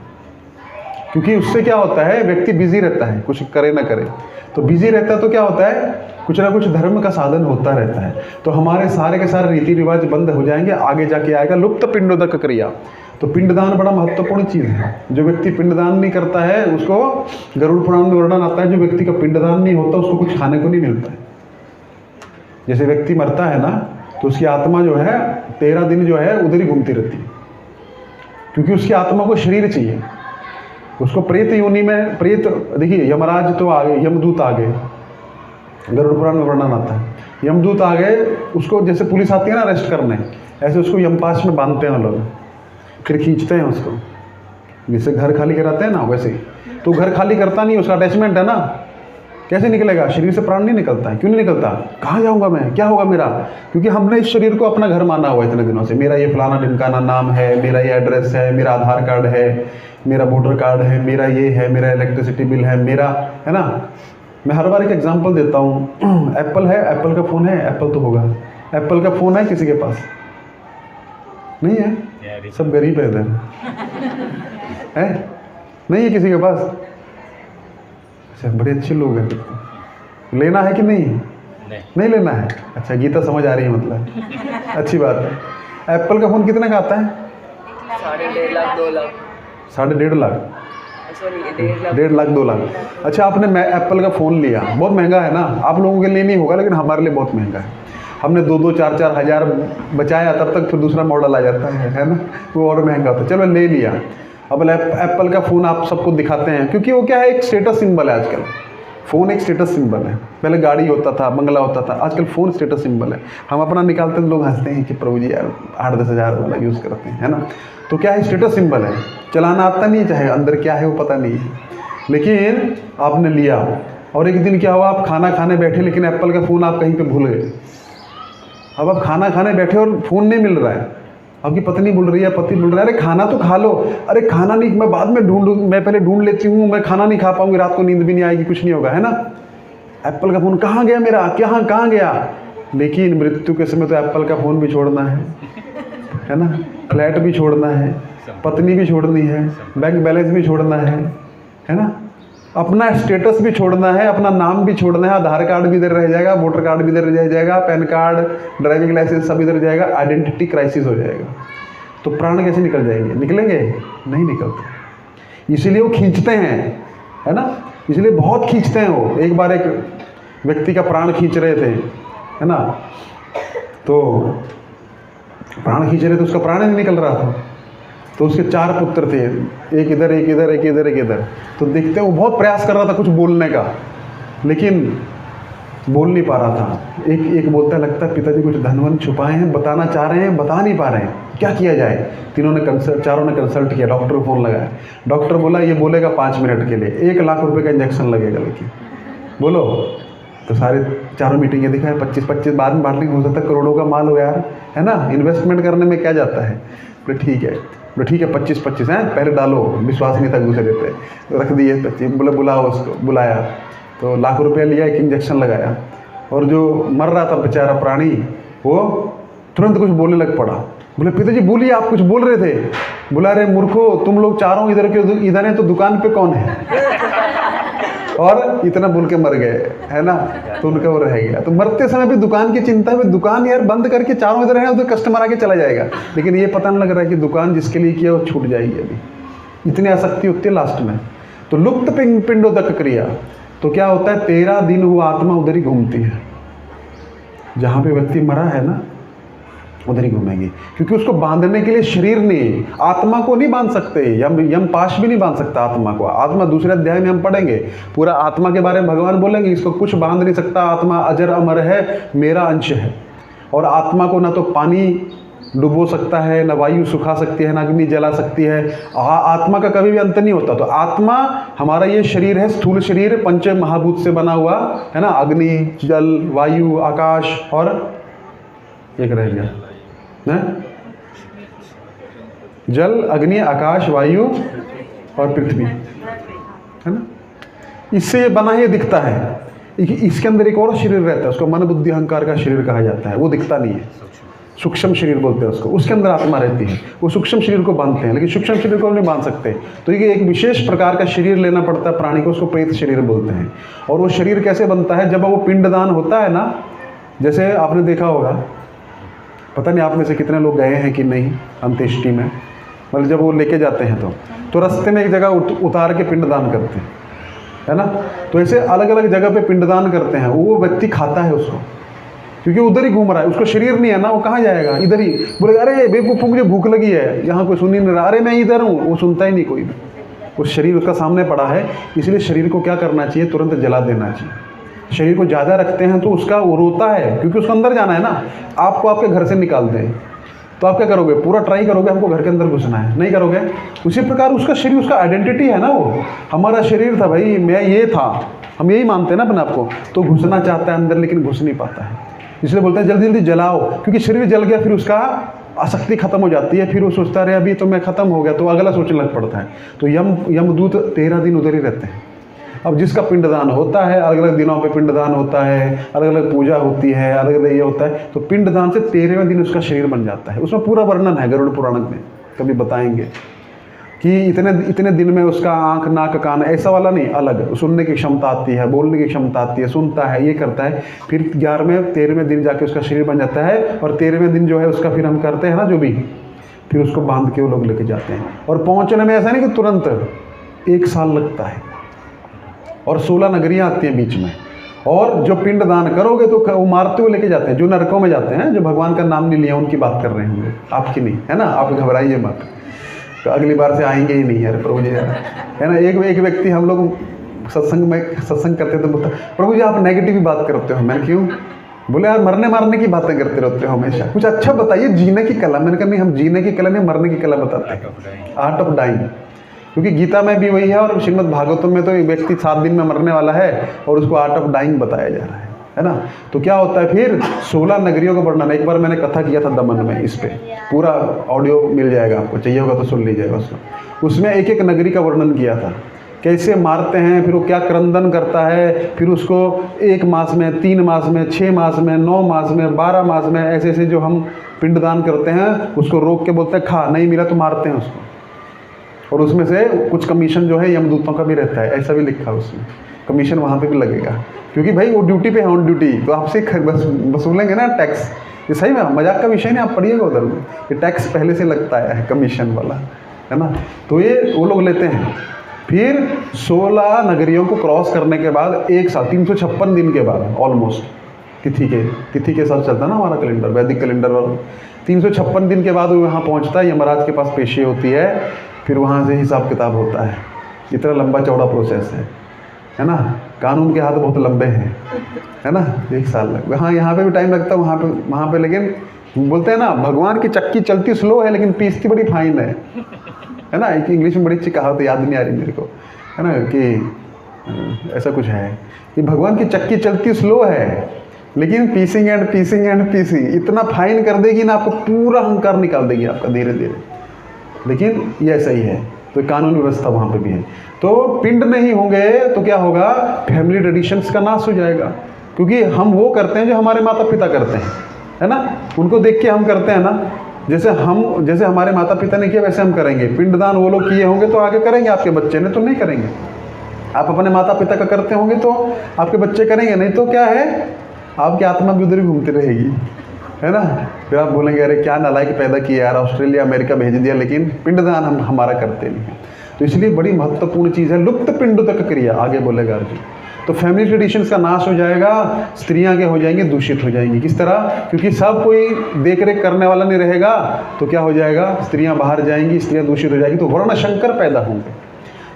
क्योंकि उससे क्या होता है, व्यक्ति बिजी रहता है, कुछ करे ना करे तो बिजी रहता है, तो क्या होता है, कुछ ना कुछ धर्म का साधन होता रहता है। तो हमारे सारे के सारे रीति रिवाज बंद हो जाएंगे। आगे जाके आएगा लुप्त पिंडोदक क्रिया। तो पिंडदान बड़ा महत्वपूर्ण चीज़ है। जो व्यक्ति पिंडदान नहीं करता है उसको, गरुड़ पुराण में वर्णन आता है, जो व्यक्ति का पिंडदान नहीं होता उसको कुछ खाने को नहीं मिलता है। जैसे व्यक्ति मरता है ना तो उसकी आत्मा जो है 13 दिन जो है उधर ही घूमती रहती है, क्योंकि उसकी आत्मा को शरीर चाहिए। उसको प्रेत योनि में, प्रेत देखिए यमराज तो आ गए, यमदूत आ गए, गरुड़ पुराण में वर्णन आता है। यमदूत आ गए, उसको जैसे पुलिस आती है ना अरेस्ट करने, ऐसे उसको यमपाश में बांधते हैं लोग, फिर खींचते हैं उसको, जैसे घर खाली कराते हैं ना वैसे ही। तो घर खाली करता नहीं, उसका अटैचमेंट है ना, कैसे निकलेगा? शरीर से प्राण नहीं निकलता है। क्यों नहीं निकलता? कहाँ जाऊँगा मैं, क्या होगा मेरा? क्योंकि हमने इस शरीर को अपना घर माना हुआ है इतने दिनों से। मेरा ये फलाना ढिमकाना नाम है, मेरा ये एड्रेस है, मेरा आधार कार्ड है, मेरा वोटर कार्ड है, मेरा ये है, मेरा इलेक्ट्रिसिटी बिल है, मेरा, है ना। मैं हर बार एक एग्जांपल देता हूँ। एप्पल है, एप्पल का फ़ोन है, एप्पल तो होगा। एप्पल का फ़ोन है किसी के पास? नहीं है, सब गरीब है इधर, है नहीं है किसी के पास? अच्छा, बड़े अच्छे लोग हैं। लेना है कि नहीं? नहीं लेना है। अच्छा, गीता समझ आ रही है मतलब, अच्छी बात है। एप्पल का फ़ोन कितने का आता है? 1.5 लाख 2 लाख। 1.5 लाख, सॉरी 1.5 लाख 1.5 लाख 2 लाख। अच्छा, आपने एप्पल का फ़ोन लिया, बहुत महंगा है ना। आप लोगों के लिए नहीं होगा, लेकिन हमारे लिए बहुत महंगा है। हमने 2-2 4-4 हज़ार बचाया, तब तक फिर दूसरा मॉडल आ जाता है ना, वो और महंगा होता है। चलो ले लिया। अब एप्पल का फ़ोन आप सबको दिखाते हैं, क्योंकि वो क्या है, एक स्टेटस सिंबल है आजकल। फ़ोन एक स्टेटस सिंबल है। पहले गाड़ी होता था, बंगला होता था, आजकल फ़ोन स्टेटस सिंबल है। हम अपना निकालते हैं, लोग हंसते हैं कि प्रभु जी यार 8-10 हज़ार वाला यूज़ करते हैं, है ना। तो क्या है, स्टेटस सिंबल है। चलाना आता नहीं, चाहे अंदर क्या है वो पता नहीं है, लेकिन आपने लिया। और एक दिन क्या हुआ, आप खाना खाने बैठे, लेकिन एप्पल का फ़ोन आप कहीं पे भूल गए। अब आप खाना खाने बैठे और फ़ोन नहीं मिल रहा है। आपकी पत्नी बोल रही है, पति बोल रहा है, अरे खाना तो खा लो। अरे खाना नहीं, मैं बाद में मैं पहले ढूंढ लेती हूँ, मैं खाना नहीं खा पाऊंगी, रात को नींद भी नहीं आएगी, कुछ नहीं होगा, है ना। एप्पल का फ़ोन कहाँ गया मेरा, कहाँ गया? लेकिन मृत्यु के समय तो एप्पल का फ़ोन भी छोड़ना है ना, फ्लैट भी छोड़ना है, पत्नी भी छोड़नी है, बैंक बैलेंस भी छोड़ना है ना, अपना स्टेटस भी छोड़ना है, अपना नाम भी छोड़ना है, आधार कार्ड भी इधर रह जाएगा, वोटर कार्ड भी इधर रह जाएगा, पैन कार्ड, ड्राइविंग लाइसेंस सब इधर जाएगा, आइडेंटिटी क्राइसिस हो जाएगा। तो प्राण कैसे निकल जाएंगे? निकलेंगे नहीं निकलते। इसीलिए वो खींचते हैं, है ना, इसलिए बहुत खींचते हैं वो। एक बार एक व्यक्ति का प्राण खींच रहे थे, है ना, तो प्राण खींच रहे थे, उसका प्राण नहीं निकल रहा था। तो उसके 4 पुत्र थे, एक इधर, एक इधर, एक इधर, एक इधर। तो देखते हैं वो बहुत प्रयास कर रहा था कुछ बोलने का, लेकिन बोल नहीं पा रहा था। एक बोलता लगता है पिताजी कुछ धनवन छुपाए हैं, बताना चाह रहे हैं, बता नहीं पा रहे हैं, क्या किया जाए। चारों ने कंसल्ट किया, डॉक्टर को फ़ोन लगाया। डॉक्टर बोला ये बोलेगा 5 मिनट के लिए 1 लाख रुपए का इंजेक्शन लगेगा, लेकिन बोलो। तो सारे चारों मीटिंगें दिखाए, 25-25 बाद में बांटने हो सकता है, करोड़ों का माल हो यार, है ना, इन्वेस्टमेंट करने में क्या जाता है। बोले ठीक है, 25-25 हैं, पहले डालो। विश्वास नहीं था एक दूसरे पे, तो रख दिए 25। बोले बुलाओ उसको, बुलाया तो लाख रुपया लिया, एक इंजेक्शन लगाया। और जो मर रहा था बेचारा प्राणी, वो तुरंत कुछ बोलने लग पड़ा। बोले पिताजी बोलिए, आप कुछ बोल रहे थे। बोला अरे मूर्खो, तुम लोग चारों इधर के इधर हैं, तो दुकान पे कौन है? और इतना बोल के मर गए, है ना। तो उनका वो रह गया। तो मरते समय भी दुकान की चिंता में, दुकान यार बंद करके चारों इधर है, उधर कस्टमर आके चला जाएगा, लेकिन ये पता नहीं लग रहा है कि दुकान जिसके लिए किया वो छूट जाएगी अभी। इतनी आसक्ति होती है लास्ट में। तो लुप्त पिंडोदक क्रिया, तो क्या होता है, 13 दिन वो आत्मा उधर ही घूमती है जहाँ पे व्यक्ति मरा है ना। उधर ही घूमेगी, क्योंकि उसको बांधने के लिए शरीर नहीं, आत्मा को नहीं बांध सकते। यम पाश भी नहीं बांध सकता आत्मा को। आत्मा दूसरे अध्याय में हम पढ़ेंगे, पूरा आत्मा के बारे में भगवान बोलेंगे, इसको कुछ बांध नहीं सकता, आत्मा अजर अमर है, मेरा अंश है। और आत्मा को ना तो पानी डुबो सकता है, ना वायु सुखा सकती है, ना अग्नि जला सकती है। आत्मा का कभी भी अंत नहीं होता। तो आत्मा हमारा ये शरीर है, स्थूल शरीर, पंच महाभूत से बना हुआ है ना, अग्नि, जल, वायु, आकाश, और एक रह गया है, जल, अग्नि, आकाश, वायु और पृथ्वी, है ना। इससे ये बना ही दिखता है। इसके अंदर एक और शरीर रहता है, उसको मन बुद्धि अहंकार का शरीर कहा जाता है। वो दिखता नहीं है, सूक्ष्म शरीर बोलते हैं उसको। उसके अंदर आत्मा रहती है, वो सूक्ष्म शरीर को बांधते हैं, लेकिन सूक्ष्म शरीर को नहीं बांध सकते। तो ये एक विशेष प्रकार का शरीर लेना पड़ता है प्राणी को, उसको प्रेत शरीर बोलते हैं। और वो शरीर कैसे बनता है, जब वो पिंडदान होता है ना, जैसे आपने देखा होगा, पता नहीं आप में से कितने लोग गए हैं कि नहीं अंत्येष्टि में, मतलब जब वो लेके जाते हैं तो रास्ते में एक जगह उतार के पिंडदान करते हैं, है ना। तो ऐसे अलग अलग जगह पे पिंडदान करते हैं। वो व्यक्ति खाता है उसको, क्योंकि उधर ही घूम रहा है, उसको शरीर नहीं है ना, वो कहाँ जाएगा, इधर ही। बोले अरे बेवकूफ़, मुझे भूख लगी है, यहाँ कोई सुन ही नहीं रहा, अरे मैं इधर हूँ, वो सुनता ही नहीं कोई भी। उस शरीर उसका सामने पड़ा है, इसलिए शरीर को क्या करना चाहिए, तुरंत जला देना चाहिए। शरीर को ज़्यादा रखते हैं तो उसका वो रोता है, क्योंकि उसको अंदर जाना है ना। आपको आपके घर से निकाल दें तो आप क्या करोगे, पूरा ट्राई करोगे हमको घर के अंदर घुसना है, नहीं करोगे। उसी प्रकार उसका शरीर, उसका आइडेंटिटी है ना, वो हमारा शरीर था भाई, मैं ये था, हम यही मानते हैं ना अपने आपको। तो घुसना चाहता है अंदर, लेकिन घुस नहीं पाता है। इसलिए बोलते हैं जल्दी जल्दी जलाओ, क्योंकि शरीर जल गया फिर उसका आसक्ति खत्म हो जाती है। फिर वो सोचता रहे अभी तो मैं खत्म हो गया, तो अगला सोचने लग पड़ता है। तो यमदूत 13 दिन उधर ही रहते हैं। अब जिसका पिंडदान होता है, अलग अलग दिनों पे पिंडदान होता है, अलग अलग पूजा होती है, अलग अलग ये होता है, तो पिंडदान से 13वें दिन उसका शरीर बन जाता है। उसमें पूरा वर्णन है गरुड़ पुराण में, कभी बताएंगे कि इतने दिन में उसका आँख, नाक, कान, ऐसा वाला नहीं, अलग सुनने की क्षमता आती है, बोलने की क्षमता आती है, सुनता है, ये करता है। फिर 11वें 13वें दिन जाके उसका शरीर बन जाता है। और 13वें दिन जो है उसका फिर हम करते हैं ना जो भी, फिर उसको बांध के वो लोग लेके जाते हैं। और पहुँचने में ऐसा नहीं कि तुरंत 1 साल लगता है। और 16 नगरियाँ आती हैं बीच में। और जो पिंड दान करोगे तो वो मारते हुए लेके जाते हैं, जो नरकों में जाते हैं, जो भगवान का नाम नहीं लिया, उनकी बात कर रहे हैं हम लोग, आपकी नहीं, है ना। आप घबराइए मत, तो अगली बार से आएंगे ही नहीं यार प्रभु जी, है ना। एक व्यक्ति, हम लोग सत्संग करते तो बोलता, प्रभु जी आप नेगेटिव ही बात करते हो। मैंने क्यों? बोले यार मरने मारने की बातें करते रहते हो हमेशा, कुछ अच्छा बताइए, जीने की कला। मैंने कहा नहीं, हम जीने की कला नहीं, मरने की कला बताते हैं, आर्ट ऑफ डाइंग। क्योंकि गीता में भी वही है, और श्रीमद् भागवतम में तो एक व्यक्ति 7 दिन में मरने वाला है और उसको आर्ट ऑफ डाइंग बताया जा रहा है ना। तो क्या होता है फिर 16 नगरियों का वर्णन। एक बार मैंने कथा किया था दमन में, इस पे पूरा ऑडियो मिल जाएगा, आपको चाहिए होगा तो सुन लीजिएगा उसको। उसमें एक एक नगरी का वर्णन किया था, कैसे मारते हैं, फिर वो क्या क्रंदन करता है, फिर उसको 1 मास में, 3 मास में, 6 मास में, 9 मास में, 12 मास में, ऐसे ऐसे जो हम पिंडदान करते हैं उसको रोक के बोलते हैं खा, नहीं मिला तो मारते हैं उसको। और उसमें से कुछ कमीशन जो है यमदूतों का भी रहता है, ऐसा भी लिखा है उसमें, कमीशन वहाँ पे भी लगेगा, क्योंकि भाई वो ड्यूटी पे है, ऑन ड्यूटी, तो आपसे वसूलेंगे ना टैक्स। ये सही में मजाक का विषय नहीं, आप पढ़िएगा उधर में, ये टैक्स पहले से लगता है कमीशन वाला, है ना। तो ये वो लोग लेते हैं। फिर 16 नगरियों को क्रॉस करने के बाद 1 साल 356 दिन के बाद ऑलमोस्ट, तिथि के साथ चलता है ना हमारा कैलेंडर, वैदिक कैलेंडर वाला। 356 दिन के बाद वो यहाँ पहुँचता है, यमराज के पास पेशी होती है, फिर वहाँ से हिसाब किताब होता है। इतना लंबा चौड़ा प्रोसेस है ना। कानून के हाथ बहुत लंबे हैं, है ना। 1 साल लग, हाँ यहाँ पे भी टाइम लगता है वहाँ पे, लेकिन बोलते हैं ना भगवान की चक्की चलती स्लो है लेकिन पीसती बड़ी फाइन है ना। एक इंग्लिश में बड़ी अच्छी कहावत याद नहीं आ रही मेरे को, है ना, कि ऐसा कुछ है कि भगवान की चक्की चलती स्लो है लेकिन पीसिंग एंड पीसिंग एंड पीसिंग इतना फाइन कर देगी ना, आपको पूरा अहंकार निकाल देगी आपका धीरे धीरे। लेकिन ये ऐसा ही है, तो कानून व्यवस्था वहाँ पे भी है। तो पिंड नहीं होंगे तो क्या होगा, फैमिली ट्रेडिशंस का नाश हो जाएगा, क्योंकि हम वो करते हैं जो हमारे माता पिता करते हैं, है ना। उनको देख के हम करते हैं ना, जैसे हमारे माता पिता ने किया वैसे हम करेंगे। पिंडदान वो लोग किए होंगे तो आगे करेंगे, आपके बच्चे ने तो नहीं करेंगे। आप अपने माता पिता का करते होंगे तो आपके बच्चे करेंगे, नहीं तो क्या है, आपकी आत्मा भी उधर ही घूमती रहेगी, है ना। फिर आप बोलेंगे अरे क्या नालायक पैदा किया यार, ऑस्ट्रेलिया अमेरिका भेज दिया, लेकिन पिंडदान हम हमारा करते नहीं हैं। तो इसलिए बड़ी महत्वपूर्ण चीज़ है लुप्त पिंड तक क्रिया, आगे बोलेगा अर्जुन। तो फैमिली ट्रेडिशंस का नाश हो जाएगा, स्त्रियां क्या हो जाएंगी, दूषित हो जाएंगी। किस तरह? क्योंकि सब कोई देख रेख करने वाला नहीं रहेगा, तो क्या हो जाएगा, स्त्रियां बाहर जाएंगी, स्त्रियां दूषित हो जाएगी, तो वर्ण शंकर पैदा होंगे।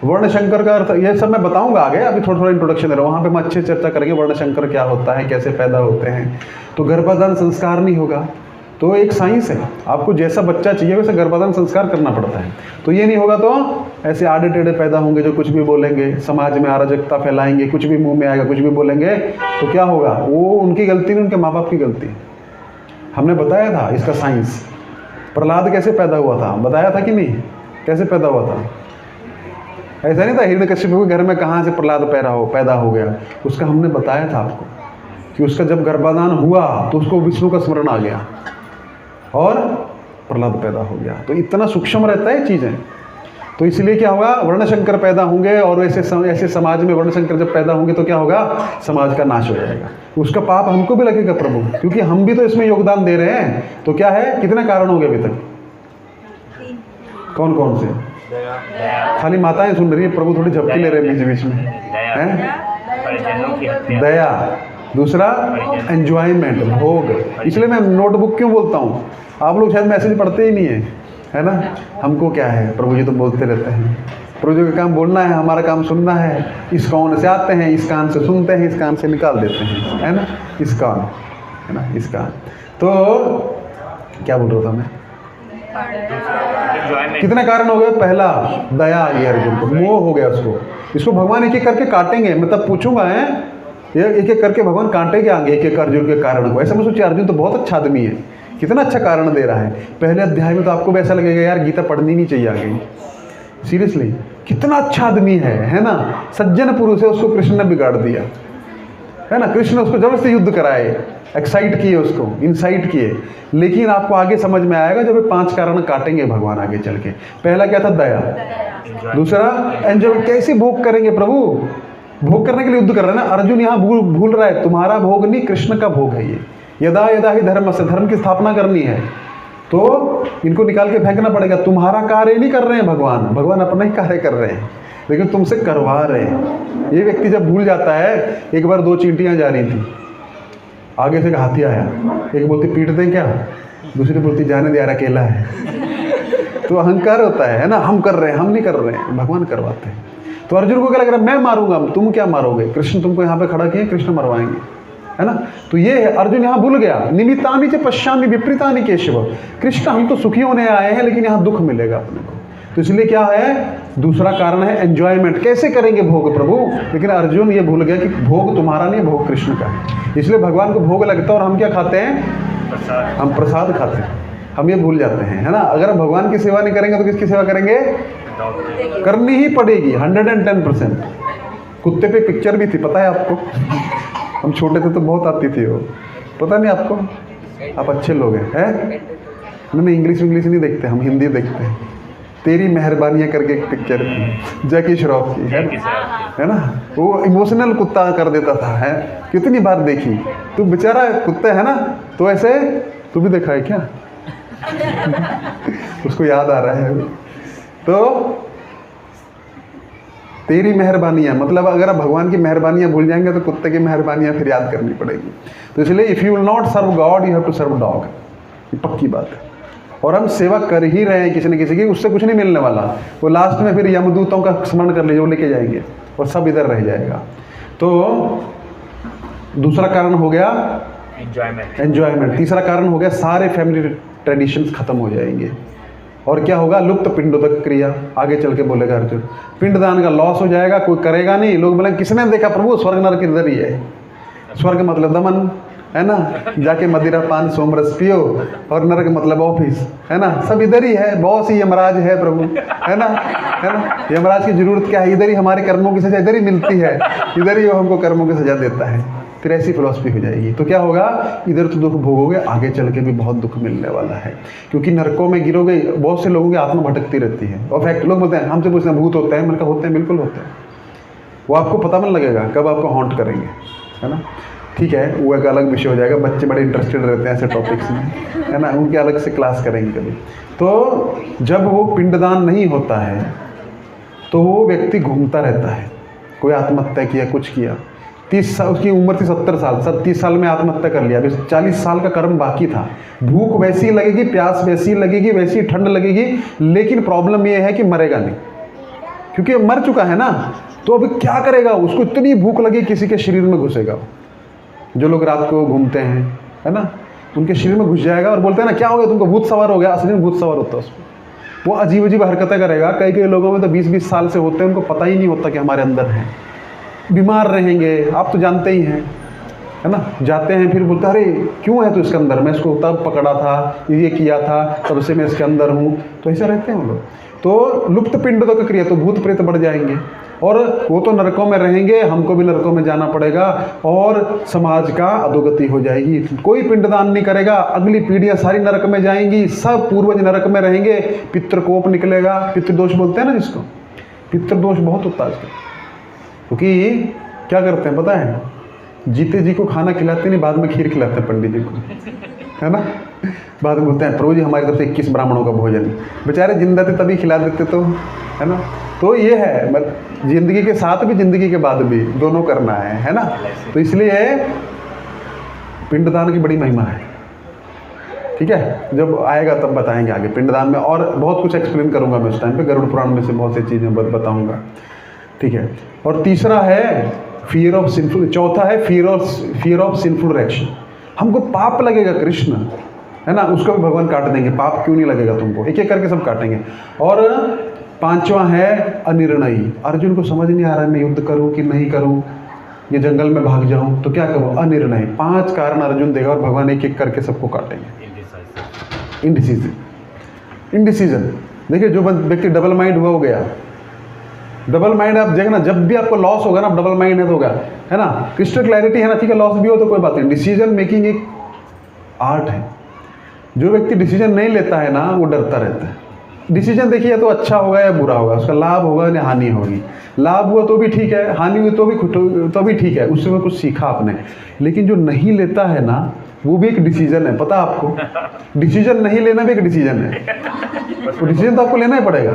वर्ण शंकर का अर्थ ये सब मैं बताऊंगा आगे, अभी थोड़ा थोड़ा इंट्रोडक्शन दे रहा हूँ, वहाँ पे हम अच्छे चर्चा करेंगे वर्ण शंकर क्या होता है, कैसे पैदा होते हैं। तो गर्भाधान संस्कार नहीं होगा, तो एक साइंस है, आपको जैसा बच्चा चाहिए वैसा गर्भाधान संस्कार करना पड़ता है। तो ये नहीं होगा तो ऐसे आड़े टेढ़े पैदा होंगे जो कुछ भी बोलेंगे, समाज में अराजकता फैलाएंगे, कुछ भी मुंह में आएगा कुछ भी बोलेंगे, तो क्या होगा, वो उनकी गलती नहीं, उनके माँ बाप की गलती। हमने बताया था इसका साइंस। प्रहलाद कैसे पैदा हुआ था, बताया था कि नहीं, कैसे पैदा हुआ था? ऐसा नहीं था हिरण्यकश्यप के घर में कहाँ से प्रहलाद पैदा हो गया, उसका हमने बताया था आपको कि उसका जब गर्भाधान हुआ तो उसको विष्णु का स्मरण आ गया और प्रहलाद पैदा हो गया। तो इतना सूक्ष्म रहता है चीज़ें। तो इसलिए क्या होगा, वर्णशंकर पैदा होंगे, और ऐसे समाज में वर्णशंकर जब पैदा होंगे तो क्या होगा, समाज का नाश हो जाएगा। उसका पाप हमको भी लगेगा प्रभु, क्योंकि हम भी तो इसमें योगदान दे रहे हैं। तो क्या है, कितने कारण हो गए अभी तक, कौन कौन से? खाली माताएं सुन रही है, प्रभु थोड़ी झपकी ले रहे हैं बीच बीच में, हैं? दया, दूसरा एंजॉयमेंट, भोग। इसलिए मैं नोटबुक क्यों बोलता हूँ, आप लोग शायद मैसेज पढ़ते ही नहीं है ना। हमको क्या है, प्रभु जी तो बोलते रहते हैं, प्रभु जी का काम बोलना है, हमारा काम सुनना है। इस कान से आते हैं, इस कान से सुनते हैं, इस कान से निकाल देते हैं, है ना, इस कान, है ना, इस कान। तो क्या बोल रहा था मैं, कितने कारण हो गए? पहला दया आ गई अर्जुन को, मोह हो गया उसको। इसको भगवान एक एक करके काटेंगे, मैं तब पूछूंगा, है ये एक एक करके भगवान काटेंगे आगे एक एक अर्जुन के कारण को। ऐसा मैं सोचिए, अर्जुन तो बहुत अच्छा आदमी है, कितना अच्छा कारण दे रहा है। पहले अध्याय में तो आपको भी ऐसा लगेगा यार गीता पढ़नी नहीं चाहिए आगे, सीरियसली कितना अच्छा आदमी है ना, सज्जन पुरुष है, उसको कृष्ण ने बिगाड़ दिया, है ना। कृष्ण उसको जबरदस्ती युद्ध कराए, एक्साइट किए, उसको इंसाइट किए। लेकिन आपको आगे समझ में आएगा जब ये 5 कारण काटेंगे भगवान आगे चल के। पहला क्या था, दया। दूसरा एंजॉय, कैसे भोग करेंगे प्रभु, भोग करने के लिए युद्ध कर रहे हैं ना। अर्जुन यहाँ भूल रहा है, तुम्हारा भोग नहीं, कृष्ण का भोग है ये। यदा यदा ही धर्म से, धर्म की स्थापना करनी है तो इनको निकाल के फेंकना पड़ेगा। तुम्हारा कार्य नहीं कर रहे हैं भगवान, भगवान अपना ही कार्य कर रहे हैं, लेकिन तुमसे करवा रहे हैं। ये व्यक्ति जब भूल जाता है, एक बार 2 चींटियाँ जा रही थी, आगे से एक हाथी आया, एक बोलती पीट दें क्या, दूसरी बोलती जाने दे यार अकेला है। तो अहंकार होता है ना, हम कर रहे हैं, हम नहीं कर रहे हैं, भगवान करवाते हैं। तो अर्जुन को क्या लग रहा है, मैं मारूंगा, तुम क्या मारोगे, कृष्ण तुमको यहाँ पे खड़ा किए, कृष्ण मरवाएंगे, है ना। तो ये है, अर्जुन यहाँ भूल गया, निमित्तानि च पश्यामि विपरीतानि केशव। कृष्ण हम तो सुखी होने आए हैं, लेकिन यहाँ दुख मिलेगा अपने को। तो इसलिए क्या है, दूसरा कारण है एंजॉयमेंट, कैसे करेंगे भोग प्रभु। लेकिन अर्जुन ये भूल गया कि भोग तुम्हारा नहीं, भोग कृष्ण का है। इसलिए भगवान को भोग लगता है और हम क्या खाते हैं, हम प्रसाद खाते हैं, हम ये भूल जाते हैं, है ना। अगर हम भगवान की सेवा नहीं करेंगे तो किसकी सेवा करेंगे, करनी ही पड़ेगी 110%। कुत्ते पे पिक्चर भी थी, पता है आपको, हम छोटे थे तो बहुत आती थी वो, पता नहीं आपको, आप अच्छे लोग हैं, नहीं इंग्लिश नहीं देखते, हम हिंदी देखते हैं। तेरी मेहरबानियाँ करके एक पिक्चर थी, जैकी श्रॉफ की, है ना। वो इमोशनल कुत्ता कर देता था, है, कितनी बार देखी। तू बेचारा कुत्ता है ना, तो ऐसे तू भी देखा है क्या? उसको याद आ रहा है। तो तेरी मेहरबानियाँ, मतलब अगर आप भगवान की मेहरबानियाँ भूल जाएंगे तो कुत्ते की मेहरबानियाँ फिर याद करनी पड़ेगी। तो इसलिए if you will not serve God, you have to serve dog, ये पक्की बात है। और हम सेवा कर ही रहे हैं किसी न किसी की, उससे कुछ नहीं मिलने वाला। वो लास्ट में फिर यमदूतों का स्मरण कर लीजिए, वो लेके जाएंगे और सब इधर रह जाएगा। तो दूसरा कारण हो गया एंजॉयमेंट। तीसरा कारण हो गया सारे फैमिली ट्रेडिशंस खत्म हो जाएंगे। और क्या होगा, लुप्त पिंडोदक क्रिया, आगे चल के बोलेगा अर्जुन। पिंडदान का लॉस हो जाएगा, कोई करेगा नहीं। लोग बोले किसने देखा प्रभु, स्वर्ग नरक इधर ही है। स्वर्ग मतलब दमन, है ना, जाके मदिरा पान सोमरस पियो, और नरक मतलब ऑफिस, है ना, सब इधर ही है। बॉस ही यमराज है प्रभु, है ना, है ना। यमराज की जरूरत क्या है, इधर ही हमारे कर्मों की सजा इधर ही मिलती है, इधर ही वो हमको कर्मों की सजा देता है। फिर ऐसी फिलॉसफी हो जाएगी। तो क्या होगा, इधर तो दुख भोगोगे, आगे चल के भी बहुत दुख मिलने वाला है। क्योंकि नरकों में गिरोगे, बहुत से लोगों की आत्मा भटकती रहती है। और फैक्ट लोग बोलते हैं, हमसे पूछते हैं भूत होते हैं, मैंने कहा होते हैं, बिल्कुल होते हैं। वो आपको पता नहीं लगेगा कब आपको हॉन्ट करेंगे, है ना। ठीक है, वो एक अलग विषय हो जाएगा, बच्चे बड़े इंटरेस्टेड रहते हैं ऐसे टॉपिक्स में, है ना, उनके अलग से क्लास करेंगे कभी। तो जब वो पिंडदान नहीं होता है तो वो व्यक्ति घूमता रहता है, कोई आत्महत्या किया, कुछ किया, 30 साल, उसकी उम्र थी 70 साल, 30 साल में आत्महत्या कर लिया। अभी 40 साल का कर्म बाकी था। भूख वैसी लगेगी, प्यास वैसी लगेगी, वैसी ठंड लगेगी, लेकिन प्रॉब्लम ये है कि मरेगा नहीं, क्योंकि मर चुका है ना। तो अभी क्या करेगा, उसको इतनी भूख लगी किसी के शरीर में घुसेगा। जो लोग रात को घूमते हैं, है ना, उनके शरीर में घुस जाएगा और बोलते हैं ना क्या हो गया तुमको, भूत सवार हो गया। असली में भूत सवार होता है उसको। वो अजीब अजीब हरकतें करेगा। कई कई लोगों में तो 20-20 साल से होते हैं, उनको पता ही नहीं होता कि हमारे अंदर है। बीमार रहेंगे, आप तो जानते ही हैं, है ना। जाते हैं फिर बोलते अरे क्यों है तो इसके अंदर, मैं इसको तब पकड़ा था, ये किया था, तब से मैं इसके अंदर हूँ। तो ऐसे रहते हैं वो लोग। तो लुप्त पिंडों की क्रिया, तो भूत प्रेत बढ़ जाएंगे और वो तो नरकों में रहेंगे, हमको भी नरकों में जाना पड़ेगा और समाज का अधोगति हो जाएगी। कोई पिंडदान नहीं करेगा, अगली पीढ़ियां सारी नरक में जाएंगी, सब पूर्वज नरक में रहेंगे, पितृकोप निकलेगा। पितृदोष बोलते हैं ना जिसको, पितृदोष बहुत होता है आजकल। क्योंकि क्या करते हैं पता है, जीते जी को खाना खिलाते नहीं, बाद में खीर खिलाते हैं पंडित जी को, है ना। बाद में बोलते हैं प्रभु जी हमारी तरफ से 21 ब्राह्मणों का भोजन, बेचारे जिंदा थे तभी खिला देते तो, है ना। तो ये है, मतलब जिंदगी के साथ भी जिंदगी के बाद भी दोनों करना है ना। तो इसलिए पिंडदान की बड़ी महिमा है। ठीक है, जब आएगा तब बताएंगे आगे पिंडदान में, और बहुत कुछ एक्सप्लेन करूंगा मैं उस टाइम पे, गरुड़ पुराण में से बहुत सी चीज़ें बताऊंगा। ठीक है, और तीसरा है फियर ऑफ सिंफुल, चौथा है फियर ऑफ सिंफुल रिएक्शन। हमको पाप लगेगा कृष्ण, है ना, उसको भी भगवान काट देंगे। पाप क्यों नहीं लगेगा तुमको, एक एक करके सब काटेंगे। और पांचवा है अनिर्णयी। अर्जुन को समझ नहीं आ रहा है मैं युद्ध करूं कि नहीं करूं, ये जंगल में भाग जाऊं तो क्या करूं, अनिर्णय। 5 कारण अर्जुन देगा और भगवान एक एक करके सबको काटेंगे। इंडिसीजन। देखिए जो व्यक्ति डबल माइंड हुआ हो गया, डबल माइंड आप देखना, जब भी आपको लॉस होगा ना, डबल माइंड है तो होगा, है ना। क्रिस्टल क्लैरिटी है ना, ठीक है, लॉस भी हो तो कोई बात नहीं। डिसीजन मेकिंग एक आर्ट है। जो व्यक्ति डिसीजन नहीं लेता है ना, वो डरता रहता है। डिसीजन देखिए तो अच्छा होगा या बुरा होगा, उसका लाभ होगा या हानि होगी। लाभ हुआ तो भी ठीक है, हानि हुई तो भी ठीक है, उससे कुछ सीखा आपने। लेकिन जो नहीं लेता है ना, वो भी एक डिसीजन है, पता आपको। डिसीजन नहीं लेना भी एक डिसीजन है। तो डिसीजन तो आपको लेना ही पड़ेगा,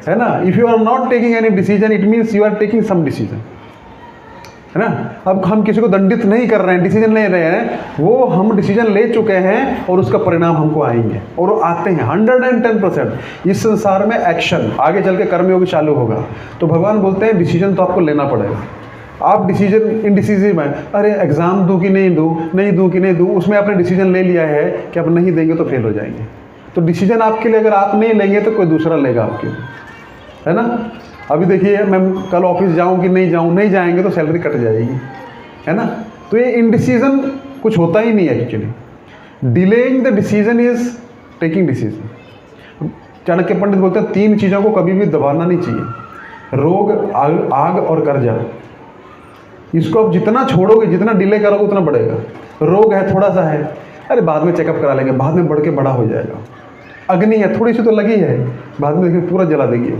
है ना। If you are not taking any decision, it means you are taking some decision, है ना। अब हम किसी को दंडित नहीं कर रहे हैं, डिसीजन ले रहे हैं, वो हम डिसीजन ले चुके हैं और उसका परिणाम हमको आएंगे, और वो आते हैं 110%। इस संसार में एक्शन, आगे चल के कर्मयोग चालू होगा। तो भगवान बोलते हैं डिसीजन तो आपको लेना पड़ेगा। आप डिसीजन इनडिसीजिव है, अरे एग्ज़ाम दूँ कि नहीं दूँ, नहीं दूँ कि नहीं दूँ, उसमें आपने डिसीजन ले लिया है कि आप नहीं देंगे तो फेल हो जाएंगे। तो डिसीजन आपके लिए अगर आप नहीं लेंगे तो कोई दूसरा लेगा आपके, है ना। अभी देखिए मैं कल ऑफिस जाऊं कि नहीं जाऊं, नहीं जाएंगे तो सैलरी कट जाएगी, है ना। तो ये इनडिसीजन कुछ होता ही नहीं है actually. Delaying the decision is taking decision. Chanakya Pandit बोलते हैं 3 चीज़ों को कभी भी दबाना नहीं चाहिए, रोग, आग और कर्जा। इसको आप जितना छोड़ोगे, जितना डिले करोगे उतना बढ़ेगा। रोग है, थोड़ा सा है, अरे बाद में चेकअप करा लेंगे, बाद में बढ़ के बड़ा हो जाएगा। अग्नि है, थोड़ी सी तो लगी है, बाद में देखिए पूरा जला देगी।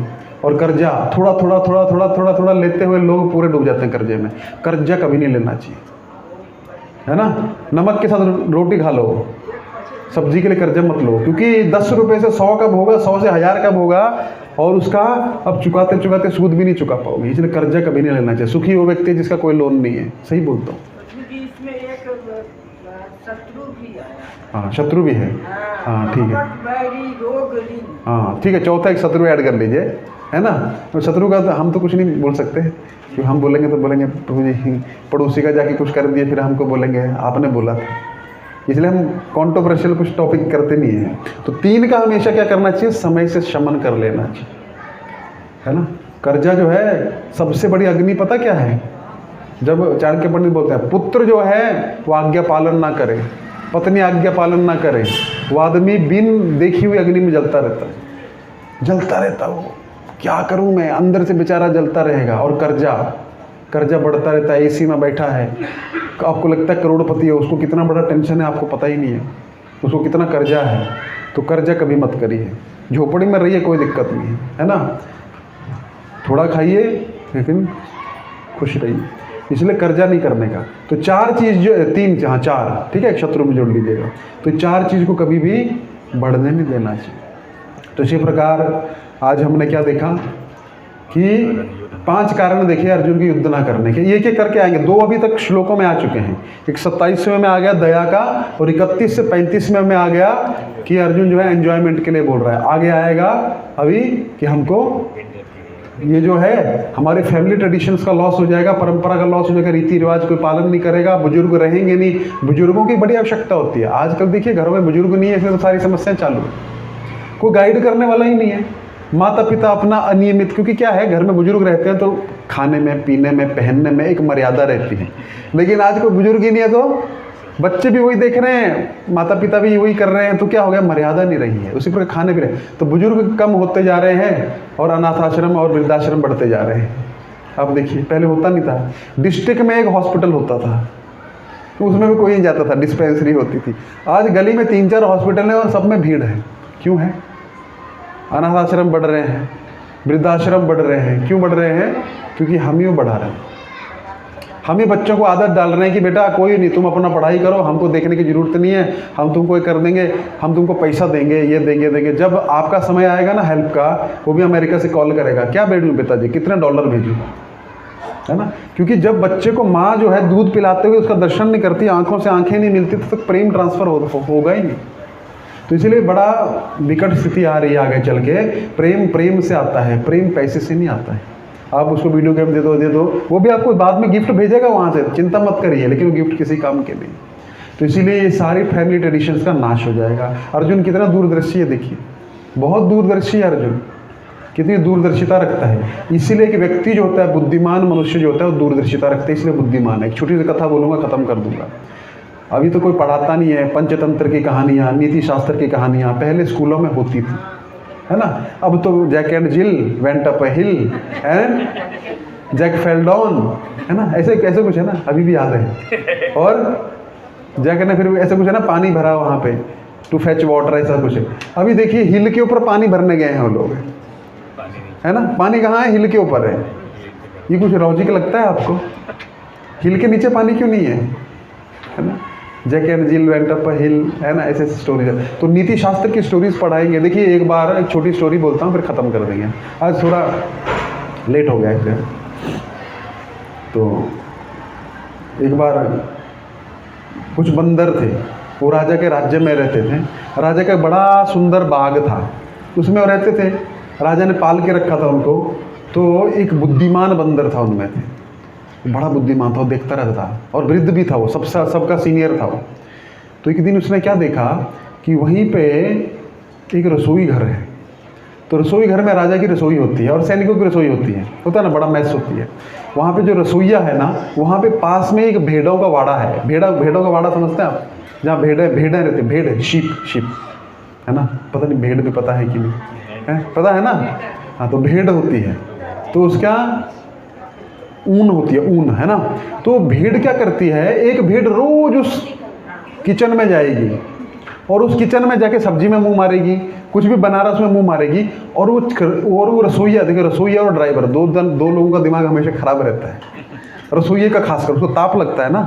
और कर्जा, थोड़ा थोड़ा थोड़ा थोड़ा थोड़ा थोड़ा लेते हुए लोग पूरे डूब जाते हैं कर्जे में। कर्जा कभी नहीं लेना चाहिए, है ना। नमक के साथ रोटी खा लो, सब्जी के लिए कर्जा मत लो, क्योंकि 10 रुपये से 100 कब होगा, 100 से 1000 कब होगा, और उसका अब चुकाते चुकाते सूद भी नहीं चुका पाओगे। इसलिए कर्जा कभी नहीं लेना चाहिए। सुखी वो व्यक्ति है जिसका कोई लोन नहीं है, सही बोलता हूँ। इसमें एक शत्रु भी आया। हाँ, शत्रु भी है, हाँ ठीक है, हाँ ठीक है। चौथा एक शत्रु ऐड कर लीजिए, है ना। तो शत्रु का तो हम तो कुछ नहीं बोल सकते, क्योंकि हम बोलेंगे तो बोलेंगे प्रभु जी पड़ोसी का जाके कुछ कर दिए, फिर हमको बोलेंगे आपने बोला था। इसलिए हम कॉन्ट्रोवर्शियल कुछ टॉपिक करते नहीं हैं। तो 3 का हमेशा क्या करना चाहिए, समय से शमन कर लेना चाहिए, है ना। कर्जा जो है सबसे बड़ी अग्नि पता क्या है, जब चाणक्य पंडित बोलते हैं पुत्र जो है वो आज्ञा पालन ना करे, पत्नी आज्ञा पालन ना करे, वो आदमी बिन देखी हुई अग्नि में जलता रहता है, जलता रहता। वो क्या करूं मैं, अंदर से बेचारा जलता रहेगा। और कर्जा बढ़ता रहता है, एसी में बैठा है, आपको लगता है करोड़पति है, उसको कितना बड़ा टेंशन है आपको पता ही नहीं है, उसको कितना कर्जा है। तो कर्जा कभी मत करिए, झोपड़ी में रहिए, कोई दिक्कत नहीं है ना। थोड़ा खाइए लेकिन खुश रहिए, इसलिए कर्जा नहीं करने का। तो 4 चीज़ जो 3, हाँ 4, ठीक है, शत्रु में जोड़ लीजिएगा। तो 4 चीज़ को कभी भी बढ़ने नहीं देना चाहिए। तो इसी प्रकार आज हमने क्या देखा कि 5 कारण देखिए अर्जुन के युद्ध ना करने के। ये एक करके आएंगे। 2 अभी तक श्लोकों में आ चुके हैं। एक 27वें में आ गया दया का, और 31 से 35वें में आ गया कि अर्जुन जो है एंजॉयमेंट के लिए बोल रहा है। आगे आएगा अभी कि हमको ये जो है हमारे फैमिली ट्रेडिशंस का लॉस हो जाएगा, परंपरा का लॉस हो जाएगा, रीति रिवाज कोई पालन नहीं करेगा, बुजुर्ग रहेंगे नहीं। बुजुर्गों की बड़ी आवश्यकता होती है। आजकल देखिए घरों में बुजुर्ग नहीं है, इसलिए तो सारी समस्याएं चालू है। कोई गाइड करने वाला ही नहीं है। माता पिता अपना अनियमित, क्योंकि क्या है घर में बुजुर्ग रहते हैं तो खाने में, पीने में, पहनने में एक मर्यादा रहती है। लेकिन आज कोई बुजुर्ग ही नहीं है तो बच्चे भी वही देख रहे हैं, माता पिता भी वही कर रहे हैं, तो क्या हो गया, मर्यादा नहीं रही है। उसी पर खाने भी रहे तो बुजुर्ग कम होते जा रहे हैं और अनाथ आश्रम और वृद्धाश्रम बढ़ते जा रहे हैं। अब देखिए पहले होता नहीं था। डिस्ट्रिक्ट में एक हॉस्पिटल होता था तो उसमें भी कोई नहीं जाता था, डिस्पेंसरी होती थी। आज गली में 3-4 हॉस्पिटल हैं और सब में भीड़ है। क्यों है? अनाथ आश्रम बढ़ रहे हैं, वृद्धाश्रम बढ़ रहे हैं। क्यों बढ़ रहे हैं? क्योंकि हम ही बढ़ा रहे हैं। हम ही बच्चों को आदत डाल रहे हैं कि बेटा कोई नहीं, तुम अपना पढ़ाई करो, हमको देखने की ज़रूरत नहीं है, हम तुमको कर देंगे, हम तुमको पैसा देंगे, ये देंगे। जब आपका समय आएगा ना हेल्प का, वो भी अमेरिका से कॉल करेगा, क्या भेजूँ पिताजी, कितने डॉलर भेजूँ, है ना। क्योंकि जब बच्चे को माँ जो है दूध पिलाते हुए उसका दर्शन नहीं करती, आँखों से आँखें नहीं मिलती, तो प्रेम ट्रांसफ़र होगा ही नहीं। तो इसलिए बड़ा विकट स्थिति आ रही है आगे चल के। प्रेम से आता है, प्रेम पैसे से नहीं आता है। आप उसको वीडियो गेम दे दो, वो भी आपको बाद में गिफ्ट भेजेगा वहाँ से, चिंता मत करिए, लेकिन वो गिफ्ट किसी काम के नहीं। तो इसीलिए ये सारी फैमिली ट्रेडिशंस का नाश हो जाएगा। अर्जुन कितना दूरदर्शी है देखिए, बहुत दूरदर्शी है अर्जुन, कितनी दूरदर्शिता रखता है। इसीलिए एक व्यक्ति जो होता है, बुद्धिमान मनुष्य जो होता है वो दूरदर्शिता रखता है, इसलिए बुद्धिमान है। एक छोटी सी कथा बोलूँगा, ख़त्म कर दूँगा। अभी तो कोई पढ़ाता नहीं है। पंचतंत्र की कहानियाँ, नीति शास्त्र की कहानियाँ पहले स्कूलों में होती थी, है ना। अब तो Jack and Jill went up a hill and Jack fell down, है ना, ऐसे कैसे कुछ है ना, अभी भी याद है। और जैक ने फिर ऐसे कुछ है ना, पानी भरा वहाँ पे, टू फेच वाटर, ऐसा कुछ है। अभी देखिए हिल के ऊपर पानी भरने गए हैं वो लोग, है ना। पानी कहाँ है? हिल के ऊपर है। ये कुछ लॉजिक लगता है आपको? हिल के नीचे पानी क्यों नहीं है ना। Jack and Jill went up a hill, है ना, ऐसे स्टोरीज है। तो नीति शास्त्र की स्टोरीज पढ़ाएंगे। देखिए एक बार एक छोटी स्टोरी बोलता हूँ, फिर ख़त्म कर देंगे। आज थोड़ा लेट हो गया इसलिए। तो एक बार कुछ बंदर थे, वो राजा के राज्य में रहते थे। राजा का बड़ा सुंदर बाग था, उसमें वो रहते थे। राजा ने पाल के रखा था उनको। तो एक बुद्धिमान बंदर था उनमें थे, बड़ा बुद्धिमान था, वो देखता रहता था और वृद्ध भी था, वो सबका सीनियर था वो। तो एक दिन उसने क्या देखा कि वहीं पे एक रसोई घर है। तो रसोई घर में राजा की रसोई होती है और सैनिकों की रसोई होती है, होता है ना, बड़ा मैस होती है। वहाँ पे जो रसोईया है ना, वहाँ पे पास में एक भेड़ों का वाड़ा है। भेड़ों का वाड़ा समझते हैं आप? जहाँ भेड़ें रहती, भेड़, शीप, है ना। पता नहीं भेड़ भी पता है कि नहीं है, पता है ना। हाँ, तो भेड़ होती है, तो उसका ऊन होती है, ऊन, है ना। तो भेड़ क्या करती है, एक भेड़ रोज उस किचन में जाएगी और उस किचन में जाके सब्जी में मुंह मारेगी, कुछ भी बना रहा उसमें मुंह मारेगी। और वो रसोईया, देखिए रसोईया और ड्राइवर दो लोगों का दिमाग हमेशा खराब रहता है। रसोईये का खासकर, उसको ताप लगता है ना,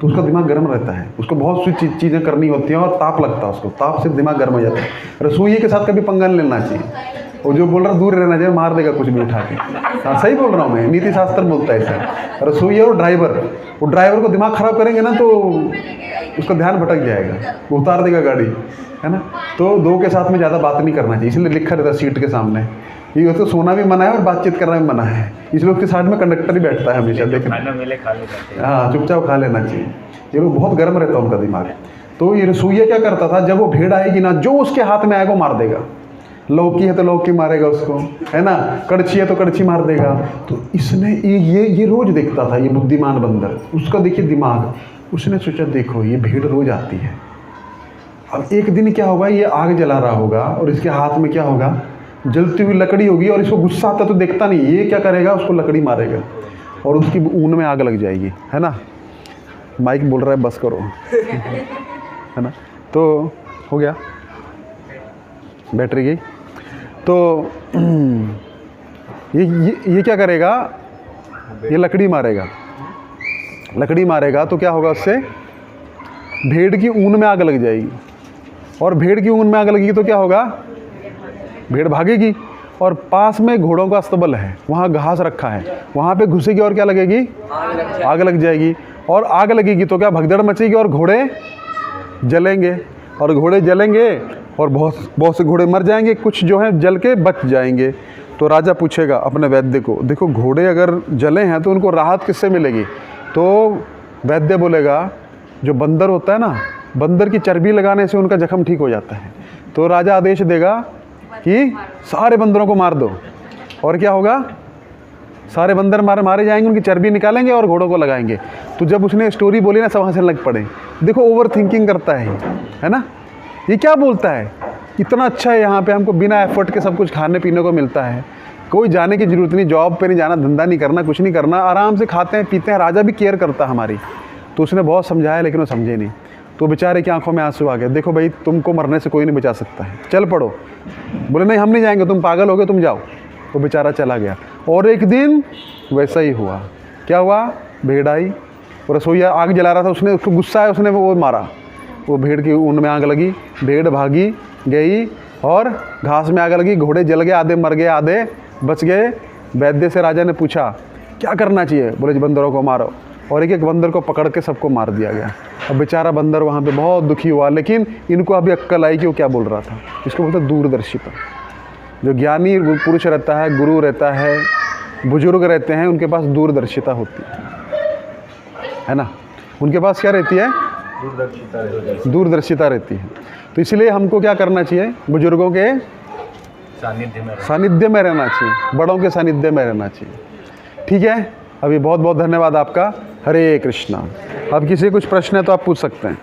तो उसका दिमाग गर्म रहता है, उसको बहुत सी चीज़ें करनी होती हैं और ताप लगता है उसको, ताप से दिमाग गर्म हो जाता है। रसोईये के साथ कभी पंगा नहीं लेना चाहिए। वो जो बोल रहा दूर रहना चाहिए, मार देगा कुछ भी उठा के। हाँ, सही बोल रहा हूँ मैं, नीति शास्त्र बोलता है ऐसा। रसोईया और ड्राइवर, वो ड्राइवर को दिमाग खराब करेंगे ना तो उसका ध्यान भटक जाएगा, वो उतार देगा गाड़ी, है ना। तो दो के साथ में ज़्यादा बात नहीं करना चाहिए, इसलिए लिखा रहता है सीट के सामने। ये तो सोना भी मना है और बातचीत करना भी मना है, इसलिए उसके साथ में कंडक्टर ही बैठता है हमेशा, देखना। हाँ, चुपचाप खा लेना चाहिए। ये लोग बहुत गर्म रहता है उनका दिमाग। तो ये रसोईया क्या करता था, जब वो भेड़ आएगी ना, जो उसके हाथ में आएगा वो मार देगा। लौकी है तो लौकी मारेगा उसको, है ना, कड़छी है तो कड़छी मार देगा। तो इसने ये रोज देखता था, ये बुद्धिमान बंदर, उसका देखिए दिमाग। उसने सोचा देखो ये भीड़ रोज आती है, अब एक दिन क्या होगा, ये आग जला रहा होगा और इसके हाथ में क्या होगा, जलती हुई लकड़ी होगी और इसको गुस्सा आता तो देखता नहीं, ये क्या करेगा, उसको लकड़ी मारेगा और उसकी ऊन में आग लग जाएगी, है ना। माइक बोल रहा है बस करो, है ना। तो हो गया, बैटरी गई। तो ये क्या करेगा, ये लकड़ी मारेगा तो क्या होगा, उससे भेड़ की ऊन में आग लग जाएगी और भेड़ की ऊन में आग लगेगी तो क्या होगा, भेड़ भागेगी और पास में घोड़ों का अस्तबल है, वहाँ घास रखा है, वहाँ पे घुसेगी और क्या लगेगी? आग लग जाएगी। और आग लगेगी तो क्या भगदड़ मचेगी और घोड़े जलेंगे, और घोड़े जलेंगे और बहुत से घोड़े मर जाएंगे, कुछ जो हैं जल के बच जाएंगे। तो राजा पूछेगा अपने वैद्य को, देखो घोड़े अगर जले हैं तो उनको राहत किससे मिलेगी? तो वैद्य बोलेगा जो बंदर होता है ना, बंदर की चर्बी लगाने से उनका जख्म ठीक हो जाता है। तो राजा आदेश देगा कि सारे बंदरों को मार दो, और क्या होगा? सारे बंदर मारे जाएंगे, उनकी चर्बी निकालेंगे और घोड़ों को लगाएंगे। तो जब उसने स्टोरी बोली ना, सब हंसने लग पड़े। देखो ओवर थिंकिंग करता है ना? ये क्या बोलता है, इतना अच्छा है यहाँ पे, हमको बिना एफर्ट के सब कुछ खाने पीने को मिलता है, कोई जाने की ज़रूरत नहीं, जॉब पे नहीं जाना, धंधा नहीं करना, कुछ नहीं करना, आराम से खाते हैं पीते हैं, राजा भी केयर करता हमारी। तो उसने बहुत समझाया लेकिन वो समझे नहीं। तो बेचारे की आंखों में आंसू आ गए। देखो भाई, तुमको मरने से कोई नहीं बचा सकता है, चल पड़ो। बोले नहीं हम नहीं जाएंगे, तुम पागल हो गए, तुम जाओ। वो बेचारा चला गया। और एक दिन वैसा ही हुआ। क्या हुआ? भेड़ आई, रसोईया आग जला रहा था, उसने उसको गुस्सा है, उसने वो मारा, वो भेड़ की ऊन में आग लगी, भेड़ भागी गई और घास में आग लगी, घोड़े जल गए, आधे मर गए, आधे बच गए। वैद्य से राजा ने पूछा क्या करना चाहिए? बोले जी बंदरों को मारो, और एक एक बंदर को पकड़ के सबको मार दिया गया। अब बेचारा बंदर वहाँ पे बहुत दुखी हुआ, लेकिन इनको अभी अक्ल आई कि वो क्या बोल रहा था। इसको बोलते हैं दूरदर्शिता। जो ज्ञानी पुरुष रहता है, गुरु रहता है, बुजुर्ग रहते हैं, उनके पास दूरदर्शिता होती है ना? उनके पास क्या रहती है? दूरदर्शिता रहती है। तो इसलिए हमको क्या करना चाहिए? बुजुर्गों के सानिध्य में रहना चाहिए, बड़ों के सानिध्य में रहना चाहिए। ठीक है, अभी बहुत बहुत धन्यवाद आपका। हरे कृष्णा। अब किसी कुछ प्रश्न है तो आप पूछ सकते हैं।